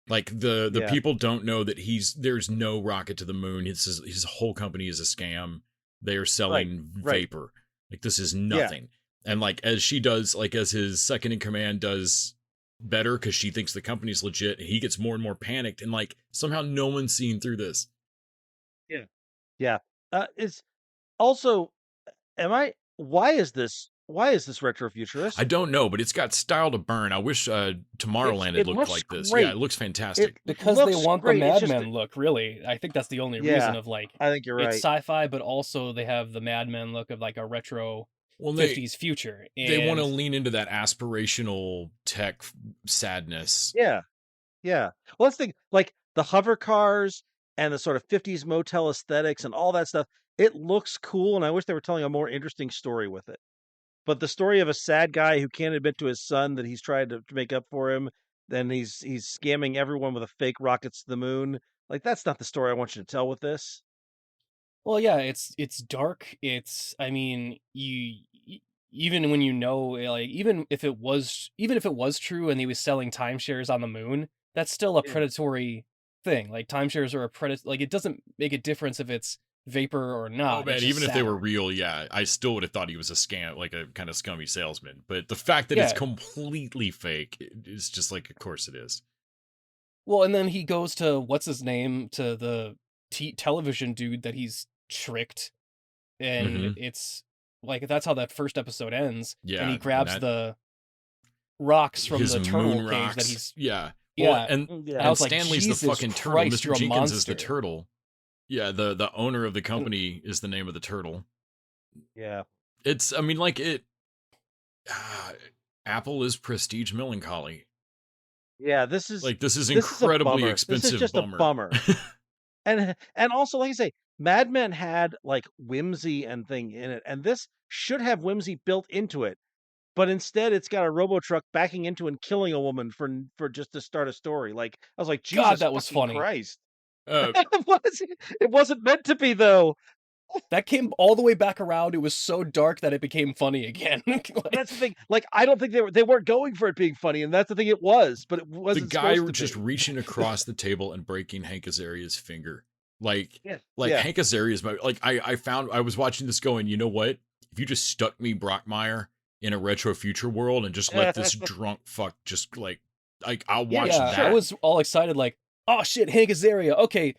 Like the Yeah. people don't know that there's no rocket to the moon. His whole company is a scam. They are selling Right. vapor. Like this is nothing. And like as she does, like as his second in command does better because she thinks the company's legit, and he gets more and more panicked, and like somehow no one's seeing through this. Yeah. It's also why is this retrofuturist? I don't know, but it's got style to burn. I wish Tomorrowland it had looked looks like this. great. Yeah, it looks fantastic. Because they looks want great. the It's Mad just Men look, really. I think that's the only Yeah. reason of like I think you're right. it's sci-fi, but also they have the Mad Men look of like a retro Well, 50s future. they want to And lean into that aspirational tech sadness. Yeah. Well, let's think like the hover cars and the sort of 50s motel aesthetics and all that stuff. It looks cool, and I wish they were telling a more interesting story with it. But the story of a sad guy who can't admit to his son that he's tried to make up for him, then he's scamming everyone with a fake rockets to the moon. Like that's not the story I want you to tell with this. well, yeah, it's dark. I mean, even when you know, like even if it was true and he was selling timeshares on the moon, that's still a Yeah. predatory thing. Like timeshares are a predator. Like it doesn't make a difference if it's vapor or not. Oh man, It's just even if they were sad. real, yeah, I still would have thought he was a scam, like a kind of scummy salesman. But the fact that it's Yeah. completely fake is just like, of course it is. Well, and then he goes to what's his name to the television dude that he's tricked, and Mhm. it's like that's how that first episode ends. Yeah, and he and grabs that- the rocks from His the turtle moon cage rocks. that he's Yeah. Yeah. Well, and Yeah. I and was like, Stanley's Jesus the fucking turtle. Christ, Mr. you're a Jenkins is the monster. turtle. Yeah, the owner of the company is the name of the turtle. Yeah. It's, I mean, like it. Apple is prestige melancholy. Yeah. This is Like this is this is a incredibly bummer. expensive. This is just bummer. a bummer. and also, like I say, Mad Men had like whimsy and thing in it, and this should have whimsy built into it. But instead, it's got a robo truck backing into and killing a woman for just to start a story. Like I was like, Jesus, God, that was fucking funny. Christ! Uh, It wasn't meant to be though. That came all the way back around. It was so dark that it became funny again. Like, That's the thing. Like I don't think they weren't going for it being funny, and that's the thing. It was, but it the wasn't. guy supposed to just be. reaching across the table and breaking Hank Azaria's finger. Like Yeah. Hank Azaria's my like. I was watching this going, you know what? If you just stuck me Brockmire in a retro future world and just let this drunk fuck just like I'll watch yeah, that. I was all excited, like, oh shit, Hank Azaria. Okay,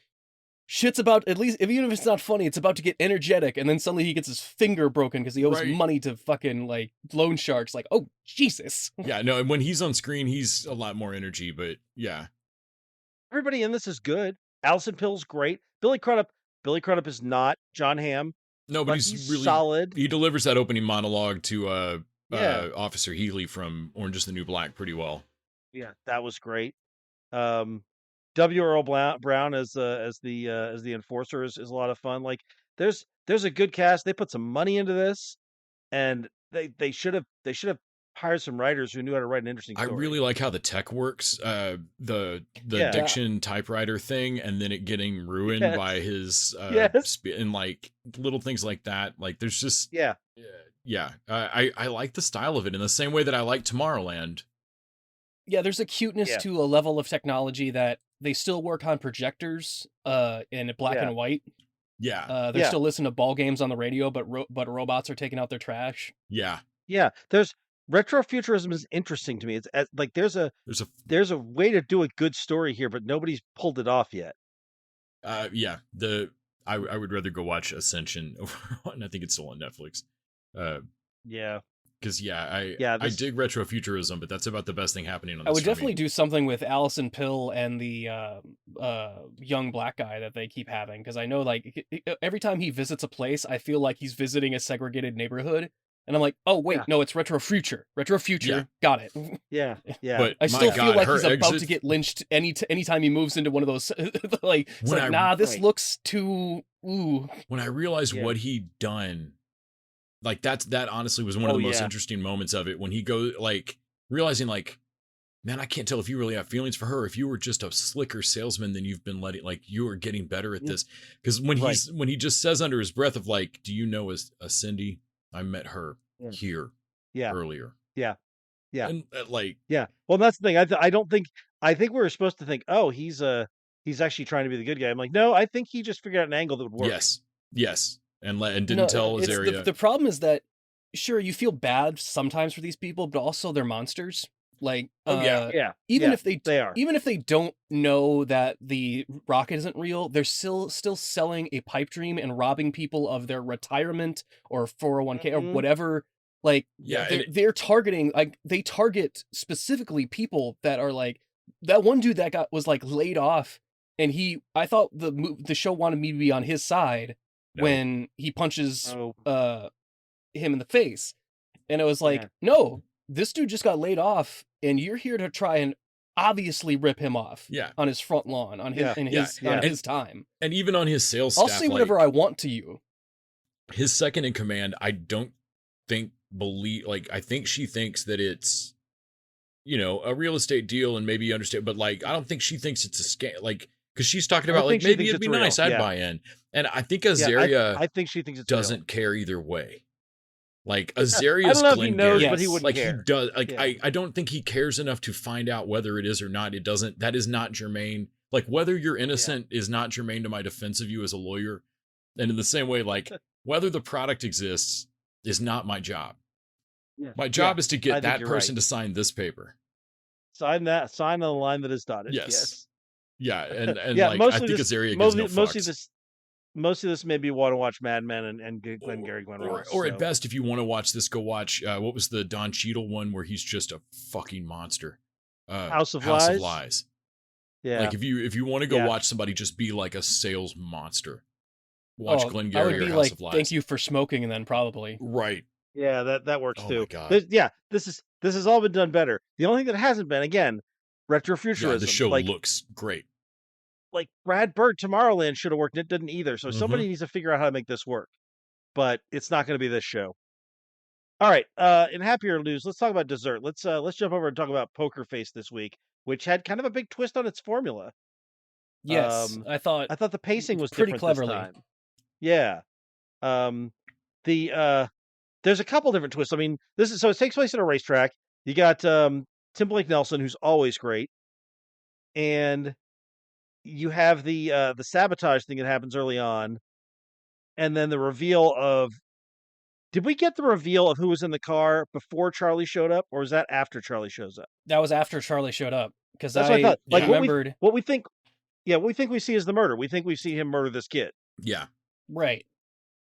shit's about, at least even if it's not funny, it's about to get energetic, and then suddenly he gets his finger broken because he owes Right. money to fucking like loan sharks. Like, oh Jesus. Yeah, no, and when he's on screen, he's a lot more energy. But yeah, Everybody in this is good. Alison Pill's great. Billy Crudup is not John Hamm, no, but but he's he's really solid. he delivers that opening monologue to Yeah. Officer Healy from Orange Is the New Black pretty well. Yeah, that was great. W. Earl Brown as the enforcer is a lot of fun. Like there's a good cast. They put some money into this, and they should have hired some writers who knew how to write an interesting I story. really like how the tech works, the Yeah. diction typewriter thing, and then it getting ruined Yes. by his Yes. and like little things like that. Like there's just Yeah. I like the style of it in the same way that I like Tomorrowland. Yeah, there's a cuteness Yeah. to a level of technology that they still work on projectors in black Yeah. and white. Yeah, They're Yeah. still listening to ball games on the radio, but robots are taking out their trash. yeah. Yeah. There's retrofuturism is interesting to me. It's like there's a There's a way to do a good story here, but nobody's pulled it off yet. yeah. I would rather go watch Ascension over on, I think it's still on Netflix. Yeah. Because I this- dig retrofuturism, but that's about the best thing happening on this. I would for me. definitely do something with Alison Pill and the young black guy that they keep having, because I know like every time he visits a place, I feel like he's visiting a segregated neighborhood, and I'm like, oh wait, Yeah. no, it's retrofuture, Yeah. got it. Yeah. Yeah. But I my still feel God, like her he's about to exit- get lynched anytime he moves into one of those like it's When like, I- nah, this Right. looks too ooh. When I realized Yeah. what he'd done, like that honestly was one of Oh, the most yeah. interesting moments of it, when he goes like realizing like, man, I can't tell if you really have feelings for her, if you were just a slicker salesman than you've been letting, like you are getting better at Yeah. this. Because when Right. when he just says under his breath of like, do you know a Cindy? I met her Yeah. here Yeah. earlier. Yeah. Yeah. And like, Yeah. Well, that's the thing. I think we were supposed to think, oh, he's actually trying to be the good guy. I'm like, no, I think he just figured out an angle that would work. yes. And didn't No, tell it's Azaria. the problem is that sure you feel bad sometimes for these people, but also they're monsters. Like Yeah. even Yeah, if they they are. even if they don't know that the rocket isn't real, they're still selling a pipe dream and robbing people of their retirement or 401k or Mhm. whatever. Like Yeah, they're targeting, like they target specifically people that are like that one dude that was like laid off, and I thought the show wanted me to be on his side No. when he punches Oh. him in the face, and it was like, Yeah. no, this dude just got laid off, and you're here to try and obviously rip him off. Yeah. On his front lawn, on his Yeah. on his time. And even on his sales I'll staff, say whatever I want to you. his second in command, I don't think I think she thinks that it's, a real estate deal and maybe understand, but like, I don't think she thinks it's a scam. Like, because she's talking I don't about like, think she maybe thinks it'd be it's real. nice, I'd Yeah. buy in. And I think Yeah, Azaria I think she thinks it's real. doesn't care either way. Like I Azaria's don't know if he knows, Yes. but he wouldn't like care. he does. Like Yeah. I don't think he cares enough to find out whether it is or not. It doesn't. That is not germane. Like whether you're innocent is not germane to my defense of you as a lawyer. And in the same way, like whether the product exists is not my job. Yeah. My job Yeah, is to I get think that you're person right. to sign this paper. Sign on the line that is dotted. Yes. Yeah, and Yeah, like most I of think this- Azaria gives Mostly, no mostly fucks. this, mostly this made me want to watch Mad Men and Glenn Gary Glenn Ross. Or at so. best, if you want to watch this, go watch what was the Don Cheadle one where he's just a fucking monster. House of House of Lies? Lies. Yeah. Like if you want to go Yeah. watch somebody just be like a sales monster, watch Oh, Glenn I Gary would or be House like, of Lies. thank you for smoking, and then probably. Right. Yeah, that works Oh too. my God. This has all been done better. The only thing that hasn't been, again, retrofuturism. Yeah, the show like, looks great. like Brad Bird, Tomorrowland should have worked. It didn't either. So Mhm. somebody needs to figure out how to make this work. But it's not going to be this show. All right. In happier news, let's talk about dessert. Let's jump over and talk about Poker Face this week, which had kind of a big twist on its formula. Yes, I thought I thought the pacing was pretty different cleverly. this time. Yeah. There's a couple different twists. I mean, it takes place at a racetrack. You got Tim Blake Nelson, who's always great, and you have the sabotage thing that happens early on, and then the reveal of. Did we get the reveal of who was in the car before Charlie showed up, or was that after Charlie shows up? that was after Charlie showed up, because That's what I thought. Like, remembered. what we think. what we think we see is the murder. We think we see him murder this kid. Yeah. Right.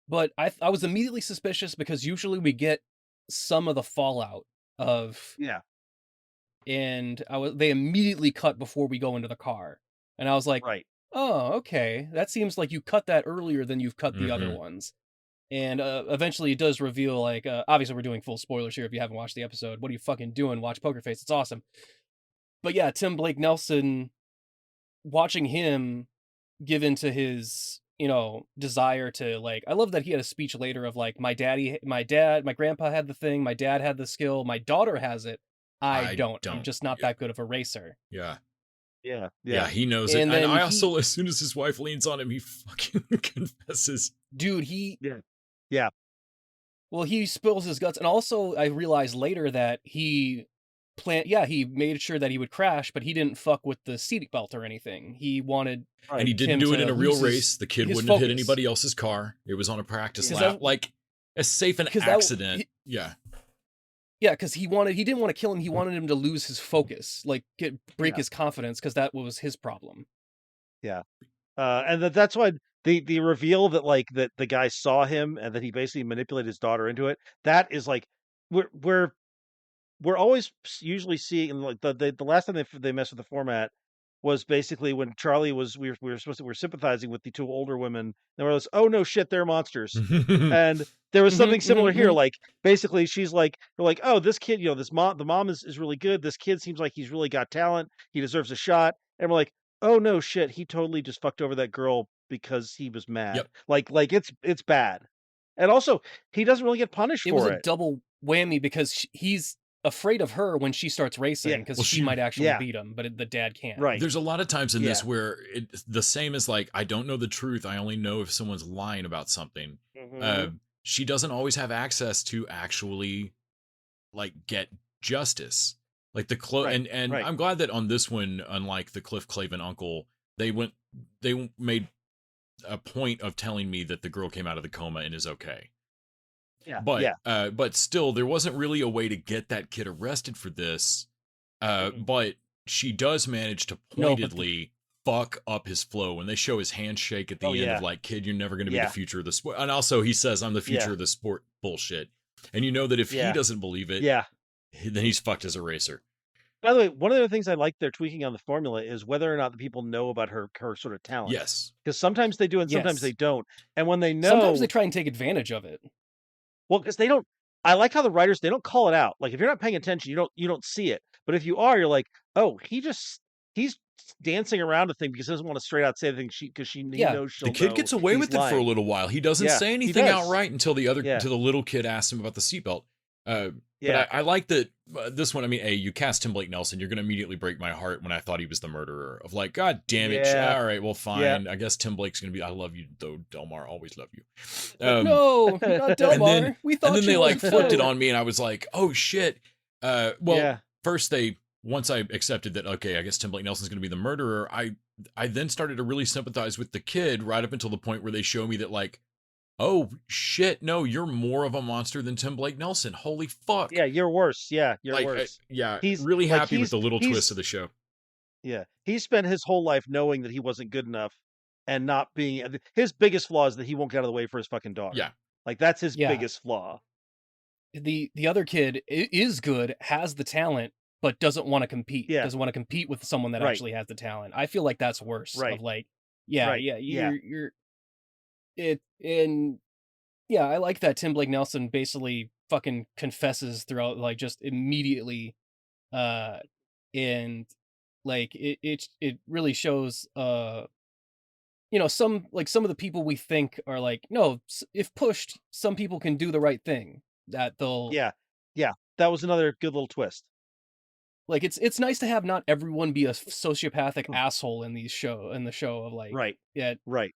But I was immediately suspicious because usually we get some of the fallout of, Yeah. and they immediately cut before we go into the car. And I was like, Right. oh, okay. That seems like you cut that earlier than you've cut the other Mhm. ones. And eventually it does reveal, like, obviously we're doing full spoilers here if you haven't watched the episode. What are you fucking doing? Watch Poker Face. It's awesome. But yeah, Tim Blake Nelson, watching him give into his, desire to, like, I love that he had a speech later of like, my grandpa had the thing, my dad had the skill, my daughter has it. I don't. I'm just not Yeah. that good of a racer. Yeah. Yeah. Yeah, he knows it. And And then I also, as soon as his wife leans on him, he fucking confesses. Dude, Yeah. well, he spills his guts. And also I realized later that he made sure that he would crash, but he didn't fuck with the seat belt or anything. He wanted Right. And he didn't him do it to in a real lose his- race. The kid his wouldn't have hit focus. anybody else's car. It was on a practice Because lap. that- Like, as safe an 'cause that- accident. Yeah. Yeah, because he didn't want to kill him. He wanted him to lose his focus, like break Yeah. his confidence, because that was his problem. And that's why the reveal that like that the guy saw him and that he basically manipulated his daughter into it. That is like we're always usually seeing like the last time they messed with the format was basically when Charlie was we were sympathizing with the two older women. They were like, oh no shit, they're monsters. And there was something similar here. Like basically she's like, they're like, oh, this kid, the mom is really good. This kid seems like he's really got talent. He deserves a shot. And we're like, oh no shit, he totally just fucked over that girl because he was mad. Yep. Like it's bad. And also he doesn't really get punished It was for a it. double whammy because he's afraid of her when she starts racing Yeah. because Well, she she- might actually yeah. beat him, but the dad can't. Right. There's a lot of times in this Yeah. where the same as like, I don't know the truth. I only know if someone's lying about something. Mhm. She doesn't always have access to actually like get justice. Like Right, and right. I'm glad that on this one, unlike the Cliff Clavin uncle, they made a point of telling me that the girl came out of the coma and is okay. Yeah. But yeah. but still, there wasn't really a way to get that kid arrested for this. Mhm. But she does manage to No, but pointedly fuck up his flow when they show his handshake at the Oh, end yeah. of like, kid, you're never going to be Yeah. the future of the sport. And also he says, I'm the future Yeah. of the sport, bullshit. And you know that if he Yeah. doesn't believe it, Yeah. then he's fucked as a racer. By the way, one of the things I like they're tweaking on the formula is whether or not the people know about her sort of talent. Yes. Because sometimes they do and sometimes Yes. they don't. And when they know, Sometimes they try and take advantage of it. well, because they don't. I like how the writers they don't call it out. Like if you're not paying attention, you don't see it. But if you are, you're like, oh, he's dancing around a thing because he doesn't want to straight out say anything. He Yeah. knows she'll The kid know gets away he's with it for a lying. little while. He doesn't Yeah, say he anything does. outright until the Yeah. little kid asks him about the seatbelt. Yeah. But I like that this one. I mean, you cast Tim Blake Nelson, you're going to immediately break my heart when I thought he was the murderer. Of like, God damn it! Yeah. All right, well, fine. Yeah. I guess Tim Blake's going to be. I love you though, Delmar. Always love you. No, not Delmar. then- We thought And then you they were like flipped it Flo. on me, and I was like, oh shit. Well, Yeah. first once I accepted that, okay, I guess Tim Blake Nelson's going to be the murderer. I then started to really sympathize with the kid right up until the point where they show me that like, oh shit, no, you're more of a monster than Tim Blake Nelson. Holy fuck. Yeah, you're worse. Yeah, you're Like, worse. yeah, He's- really like, happy with the little he's- twist of the show. Yeah, he spent his whole life knowing that he wasn't good enough, and not being. His biggest flaw is that he won't get out of the way for his fucking daughter. Yeah. Like that's his Yeah. biggest flaw. The other kid is good, has the talent, but doesn't want to compete. Yeah. Doesn't want to compete with someone that Right. actually has the talent. I feel like that's worse. Right. Of like, yeah, Right. yeah, Yeah. you're it and yeah, I like that Tim Blake Nelson basically fucking confesses throughout, like just immediately, and like it really shows some of the people we think are like, no, if pushed, some people can do the right thing, that they'll Yeah, that was another good little twist. like it's nice to have not everyone be a sociopathic asshole in the show of like, Right, yeah, right.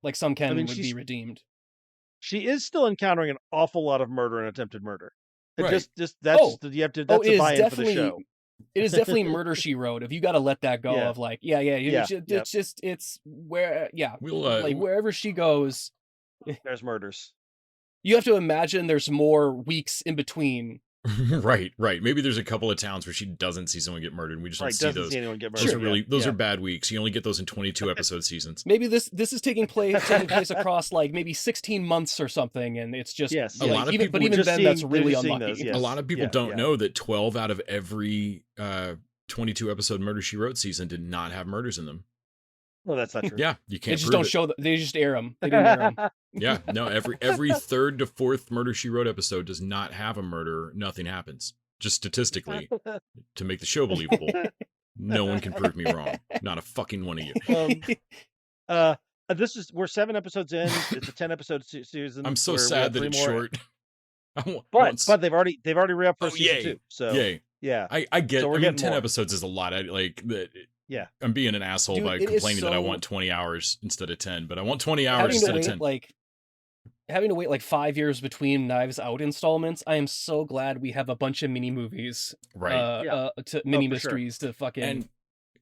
like some can mean, would be redeemed. She is still encountering an awful lot of murder and attempted murder. It Right. just that's Oh. you have to Oh, that's it a is buy-in for the definitely show. It is definitely Murder She Wrote. If you got to let that go, Yeah. of like, yeah, Yeah, it's where, yeah, We'll like wherever she goes, There's murders. you have to imagine there's more weeks in between Right. Maybe there's a couple of towns where she doesn't see someone get murdered, and we just don't Right, see doesn't those. see anyone get Those murdered. are really Yeah, those yeah. are bad weeks. You only get those in 22 episode seasons. Maybe this is taking place across like maybe 16 months or something, and it's just Yes, A yes. lot of even people but even just then that's seeing- really they're just seeing unlucky. those, yes. A lot of people Yeah, don't yeah. know that 12 out of every 22 episode Murder She Wrote season did not have murders in them. No, that's not true. Yeah, you They can't just prove don't it. show they just air them. They didn't air them. Yeah, no, every third to fourth Murder She Wrote episode does not have a murder. Nothing happens. Just statistically, to make the show believable. No one can prove me wrong. Not a fucking one of you. We're 7 episodes in. It's a 10 episode season. I'm so where we sad have that 3 it's more. short. I want But they've already re-upped for Oh, season yay. 2. So Yay. yeah, I get. So we're I mean, getting 10 more. episodes is a lot. I like that. yeah. I'm being an asshole Dude, by it is complaining that I so- want 20 hours instead of 10, but I want 20 hours having instead to of wait 10. having to wait like 5 years between Knives Out installments. I am so glad we have a bunch of mini movies, Right. to mini for sure. mysteries to fucking And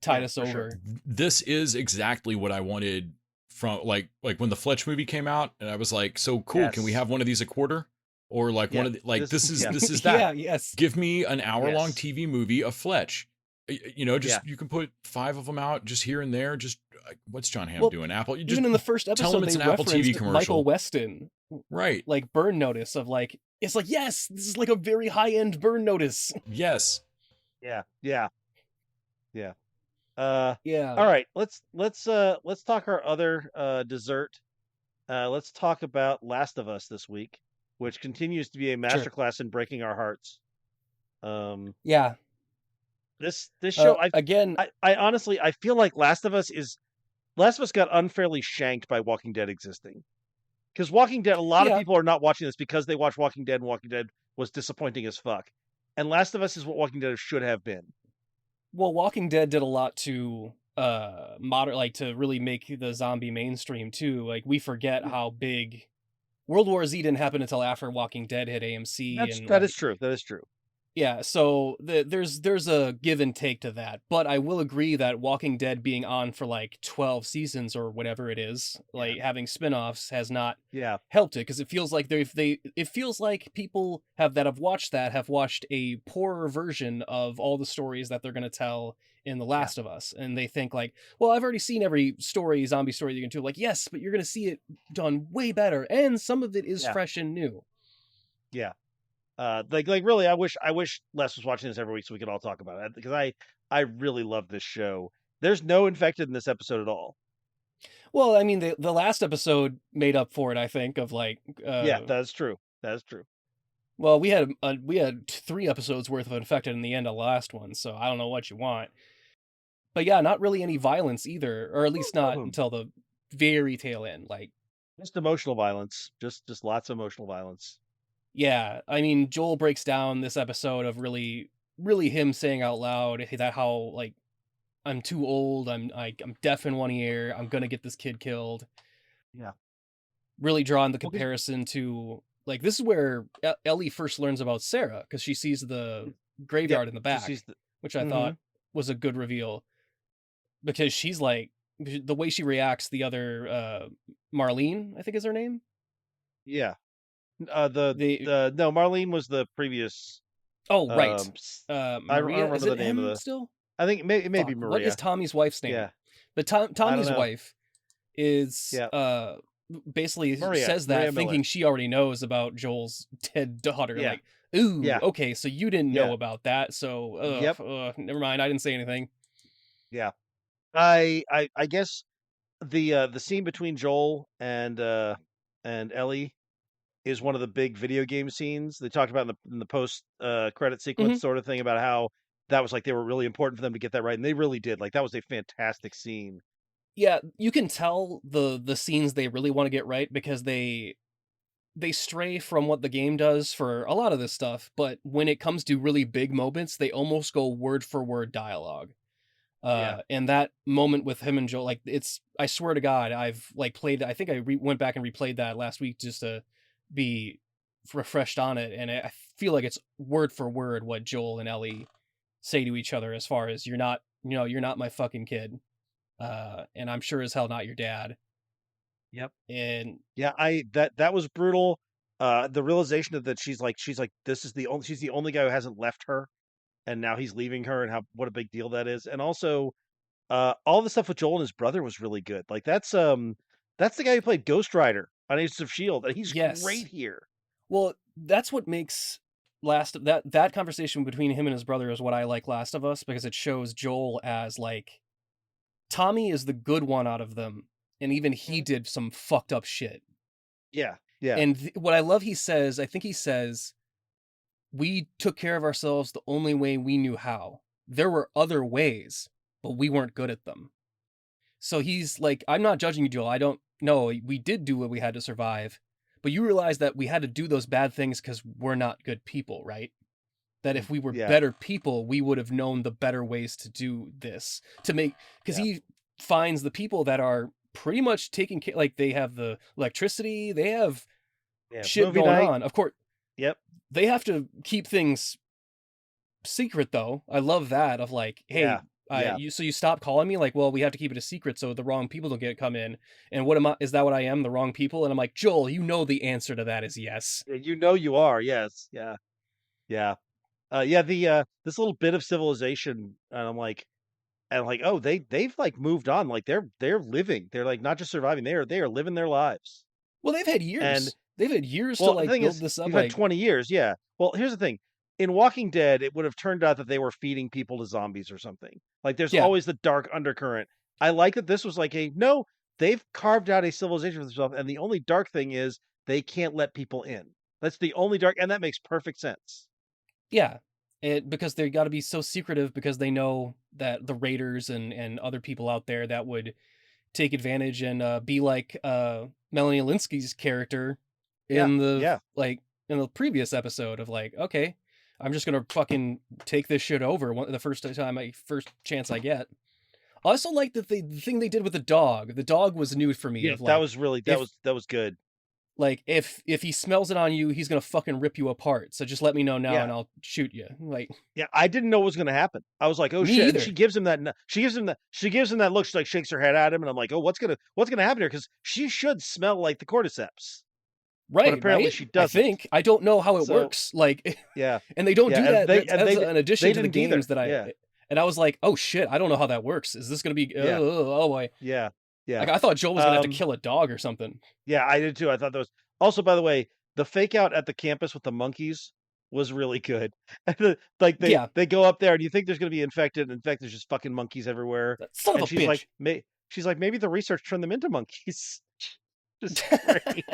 tide us for sure. over. this is exactly what I wanted from like when the Fletch movie came out, and I was like, so cool. Can we Yes. have one of these a quarter? Or like one Yeah, of the, like this is yeah. this is that. Yeah, yes. Give me an hour-long Yes. TV movie of Fletch. You know, just Yeah. you can put 5 of them out just here and there. Just what's John Hamm Well, doing? Apple. You just Even in the first tell episode, them it's they an Apple TV referenced commercial. Michael Weston, right. like burn notice of like it's like yes, this is like a very high end burn notice. Yes. Yeah. Yeah. Yeah. Yeah. All right. Let's talk our other dessert. Let's talk about Last of Us this week, which continues to be a masterclass in breaking our hearts. Yeah. This show, Again, I honestly, I feel like Last of Us got unfairly shanked by Walking Dead existing. Because Walking Dead, a lot of Yeah. people are not watching this because they watched Walking Dead, and Walking Dead was disappointing as fuck. And Last of Us is what Walking Dead should have been. well, Walking Dead did a lot to to really make the zombie mainstream too. Like we forget how big World War Z didn't happen until after Walking Dead hit AMC. That is true. That is true. Yeah, so there's a give and take to that, but I will agree that Walking Dead being on for like 12 seasons or whatever it is, like having spin-offs has not Yeah. helped it because it feels like it feels like people have watched a poorer version of all the stories that they're going to tell in The Last of Us, and they think like, well, I've already seen every zombie story you can do. Like, yes, but you're going to see it done way better, and some of it is fresh and new. Yeah. Like really, I wish Les was watching this every week so we could all talk about it because I really love this show. There's no infected in this episode at all. Well, I mean, the last episode made up for it, I think, of like... yeah, that's true. That's true. Well, we had 3 episodes worth of infected in the end of the last one, so I don't know what you want. But yeah, not really any violence either, or at least not until the very tail end. Like just emotional violence, just lots of emotional violence. Yeah, I mean, Joel breaks down this episode of really him saying out loud that how like I'm too old, I'm deaf in one ear, I'm gonna get this kid killed. Yeah, really drawing the comparison to like this is where Ellie first learns about Sarah because she sees the graveyard in the back, which I thought was a good reveal because she's like the way she reacts. The other Marlene, I think is her name. Yeah. Marlene was the previous. Oh right. I Maria, remember is the it name him of the. still? I think it may be Maria. What is Tommy's wife's name? Yeah, but Tommy's wife is basically Maria, says that Maria thinking Miller. she already knows about Joel's dead daughter. Yeah. Like, ooh, Yeah. okay, so you didn't know Yeah. about that. So never mind. I didn't say anything. Yeah, I guess the scene between Joel and Ellie is one of the big video game scenes they talked about in the post credit sequence sort of thing about how that was like they were really important for them to get that right, and they really did. Like that was a fantastic scene. Yeah, you can tell the scenes they really want to get right because they stray from what the game does for a lot of this stuff, but when it comes to really big moments, they almost go word for word dialogue. And that moment with him and Joel, like I swear to God, I've like played. I think I went back and replayed that last week just to be refreshed on it, and I feel like it's word for word what Joel and Ellie say to each other as far as you're not my fucking kid, and I'm sure as hell not your dad. Yep. And yeah, that was brutal. the realization that she's like she's the only guy who hasn't left her, and now he's leaving her, and what a big deal that is. And also, all the stuff with Joel and his brother was really good. Like that's the guy who played Ghost Rider on Agents of Shield, and he's Yes. great here. Well, that's what makes that conversation between him and his brother is what I like Last of Us, because it shows Joel as like Tommy is the good one out of them, and even he did some fucked up shit. Yeah, yeah, And what I love, I think he says, we took care of ourselves the only way we knew how. There were other ways, but we weren't good at them. So he's like, I'm not judging you, Joel. I don't know. We did do what we had to survive, but you realize that we had to do those bad things because we're not good people, right? That if we were yeah, better people, we would have known the better ways to do this. Because yeah. he finds the people that are pretty much taking care, like they have the electricity, they have Yeah, shit movie going night. on. Of course, Yep. they have to keep things secret, though. I love that of like, hey, Yeah, yeah. you stop calling me, like, well, we have to keep it a secret so the wrong people don't come in. And is that what I am, the wrong people? And I'm like, Joel, you know the answer to that is yes. You know you are. Yes. Yeah. Yeah. Yeah. The this little bit of civilization, and I'm like, oh, they've like moved on. Like they're living. They're like not just surviving. They are living their lives. Well, they've had And years. They've had years to well, the like thing build is, this up. you've had Like, 20 years. Yeah. Well, here's the thing. In Walking Dead, it would have turned out that they were feeding people to zombies or something. Like there's yeah, always the dark undercurrent. I like that this was like no, they've carved out a civilization for themselves, and the only dark thing is they can't let people in. That's the only dark, and that makes perfect sense. yeah. Because they got to be so secretive because they know that the raiders and other people out there that would take advantage and be like Melanie Linsky's character Yeah. in the Yeah. in the previous episode of like, okay, I'm just gonna fucking take this shit over the first chance I get. I also like that the thing they did with the dog. The dog was new for me. Yeah. Of That like, was really if that was good. like if he smells it on you, he's gonna fucking rip you apart. So just let me know now, Yeah. and I'll shoot you. Like, Yeah, I didn't know what was going to happen. I was like, "Oh me shit!" And either. she gives him that. She gives him that look. She like shakes her head at him, and I'm like, "Oh, what's gonna happen here?" Because she should smell like the cordyceps, but apparently Right? she I doesn't. think I don't know how it So works. Like, yeah, and they don't yeah, do and that. That's an addition they to the didn't either. games that Yeah, and I was like, oh shit, I don't know how that works. Is this gonna be? yeah, Oh boy. yeah, yeah. Like I thought Joel was gonna have to Um, kill a dog or something. yeah, I did too. I thought that was also, by the way, the fake out at the campus with the monkeys was really good. Like Yeah, they go up there, and you think there's going to be infected, and in fact, there's just fucking monkeys everywhere. that son of And a bitch. she's like, maybe the research turned them into monkeys. Just great.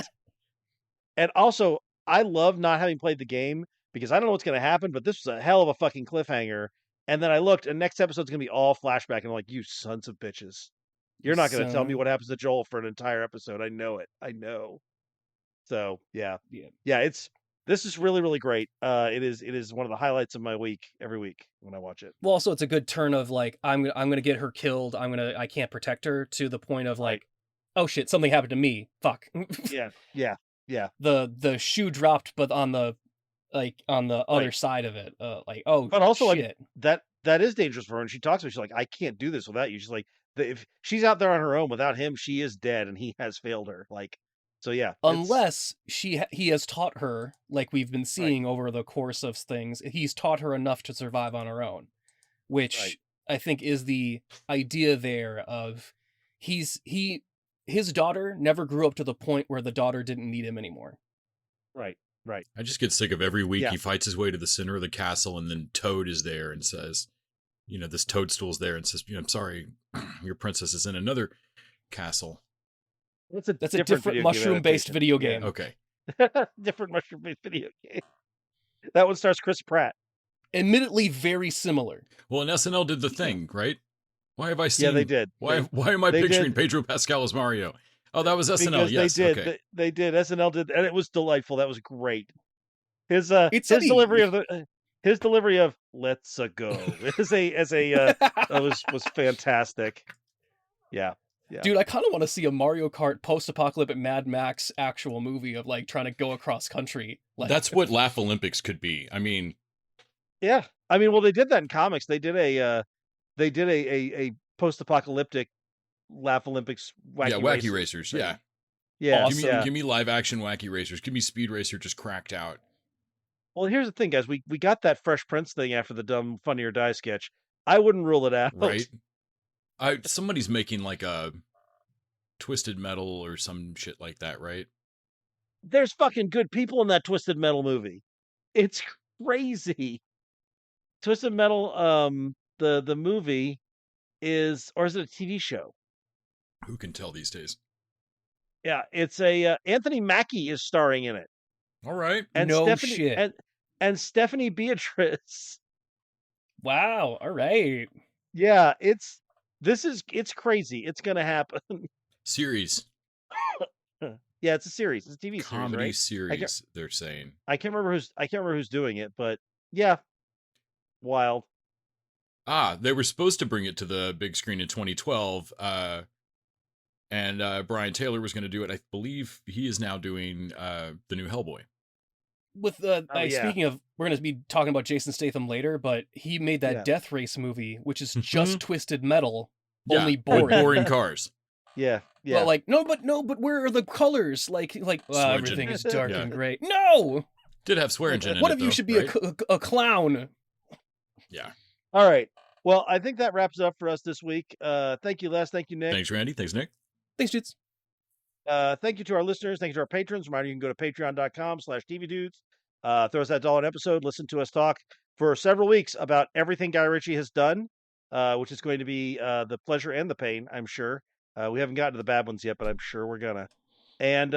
And also, I love not having played the game because I don't know what's going to happen, but this was a hell of a fucking cliffhanger. And then I looked, and next episode's going to be all flashback. And I'm like, you sons of bitches. You're not going to tell me So what happens to Joel for an entire episode. I know it. I know. So yeah, yeah. yeah. This is really really great. It is one of the highlights of my week every week when I watch it. Well, also it's a good turn of like I'm gonna get her killed. I can't protect her to the point of Right. like, oh shit, something happened to me. Fuck. Yeah, yeah, yeah. The shoe dropped, but on the other Right. side of it, like, oh But also like shit. that is dangerous for her. And she talks to me. She's like, I can't do this without you. She's like, if she's out there on her own without him, she is dead, and he has failed her. Like, so yeah, it's Unless he has taught her, like we've been right, seeing over the course of things, he's taught her enough to survive on her own, right, which I think is the idea there of his daughter never grew up to the point where the daughter didn't need him anymore. right, right. I just get sick of every week Yeah. he fights his way to the center of the castle, and then Toad is there and says, this toadstool's there and says, I'm sorry, your princess is in another castle. That's a That's a different different video game mushroom-based adaptation. video Yeah. game. Okay. Different mushroom-based video game. That one stars Chris Pratt. Admittedly very similar. Well, and SNL did the thing, right? Why have I seen? Yeah, they did. Why am I they picturing did. Pedro Pascal as Mario? Oh, that was SNL. Because Yes. they did. Okay. They did. SNL did, and it was delightful. That was great. His It's his funny. delivery of his delivery of "Let's go" was was fantastic. Yeah. Yeah. Dude, I kind of want to see a Mario Kart post-apocalyptic Mad Max actual movie of like trying to go across country. Like, That's what Laugh Olympics could be. I mean, Yeah. I mean, well, they did that in comics. They did a post-apocalyptic Laugh Olympics wacky Wacky Racers Racers. thing. Yeah. Yeah, Awesome. yeah. Give me live action Wacky Racers. Give me Speed Racer just cracked out. Well, here's the thing, guys. We got that Fresh Prince thing after the dumb Funny or Die sketch. I wouldn't rule it out. Right? Somebody's making like a Twisted Metal or some shit like that, right? There's fucking good people in that Twisted Metal movie. It's crazy. Twisted Metal, the movie is, or is it a TV show? Who can tell these days? Yeah, it's a Anthony Mackie is starring in it, All right. and No Stephanie shit. and Stephanie Beatrice. Wow. All right. Yeah, it's crazy. It's gonna happen. Series. Yeah, it's a series. It's a TV Comedy series, right? series, they're saying. I can't remember who's doing it, but yeah, wild. They were supposed to bring it to the big screen in 2012, and Brian Taylor was going to do it. I believe he is now doing the new Hellboy. With yeah. speaking of, we're going to be talking about Jason Statham later, but he made that Yeah. Death Race movie, which is just Twisted Metal, Yeah, only with boring. boring cars. Yeah, Well, like no, but where are the colors? Like Swedgen. everything is dark Yeah. and gray. No. Did have Swearingen in What it, if you though, should be right? a clown? Yeah. All right. Well, I think that wraps it up for us this week. Thank you, Les. Thank you, Nick. Thanks, Randy. Thanks, Nick. Thanks, dudes. Thank you to our listeners. Thank you to our patrons. Reminder, you can go to patreon.com/tvdudes. Throw us that $1 an episode. Listen to us talk for several weeks about everything Guy Ritchie has done, which is going to be the pleasure and the pain, I'm sure. We haven't gotten to the bad ones yet, but I'm sure we're gonna. And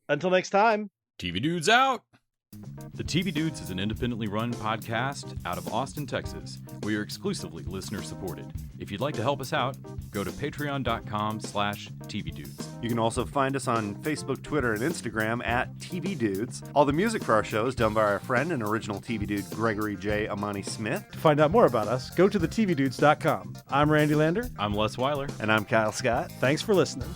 until next time. TV Dudes out. The TV Dudes is an independently run podcast out of Austin, Texas. We are exclusively listener supported. If you'd like to help us out, go to patreon.com/tvdudes. You can also find us on Facebook, Twitter, and Instagram at TV Dudes. All the music for our show is done by our friend and original TV Dude Gregory J. Amani Smith. To find out more about us, go to thetvdudes.com. I'm Randy Lander. I'm Les Weiler. And I'm Kyle Scott. Thanks for listening.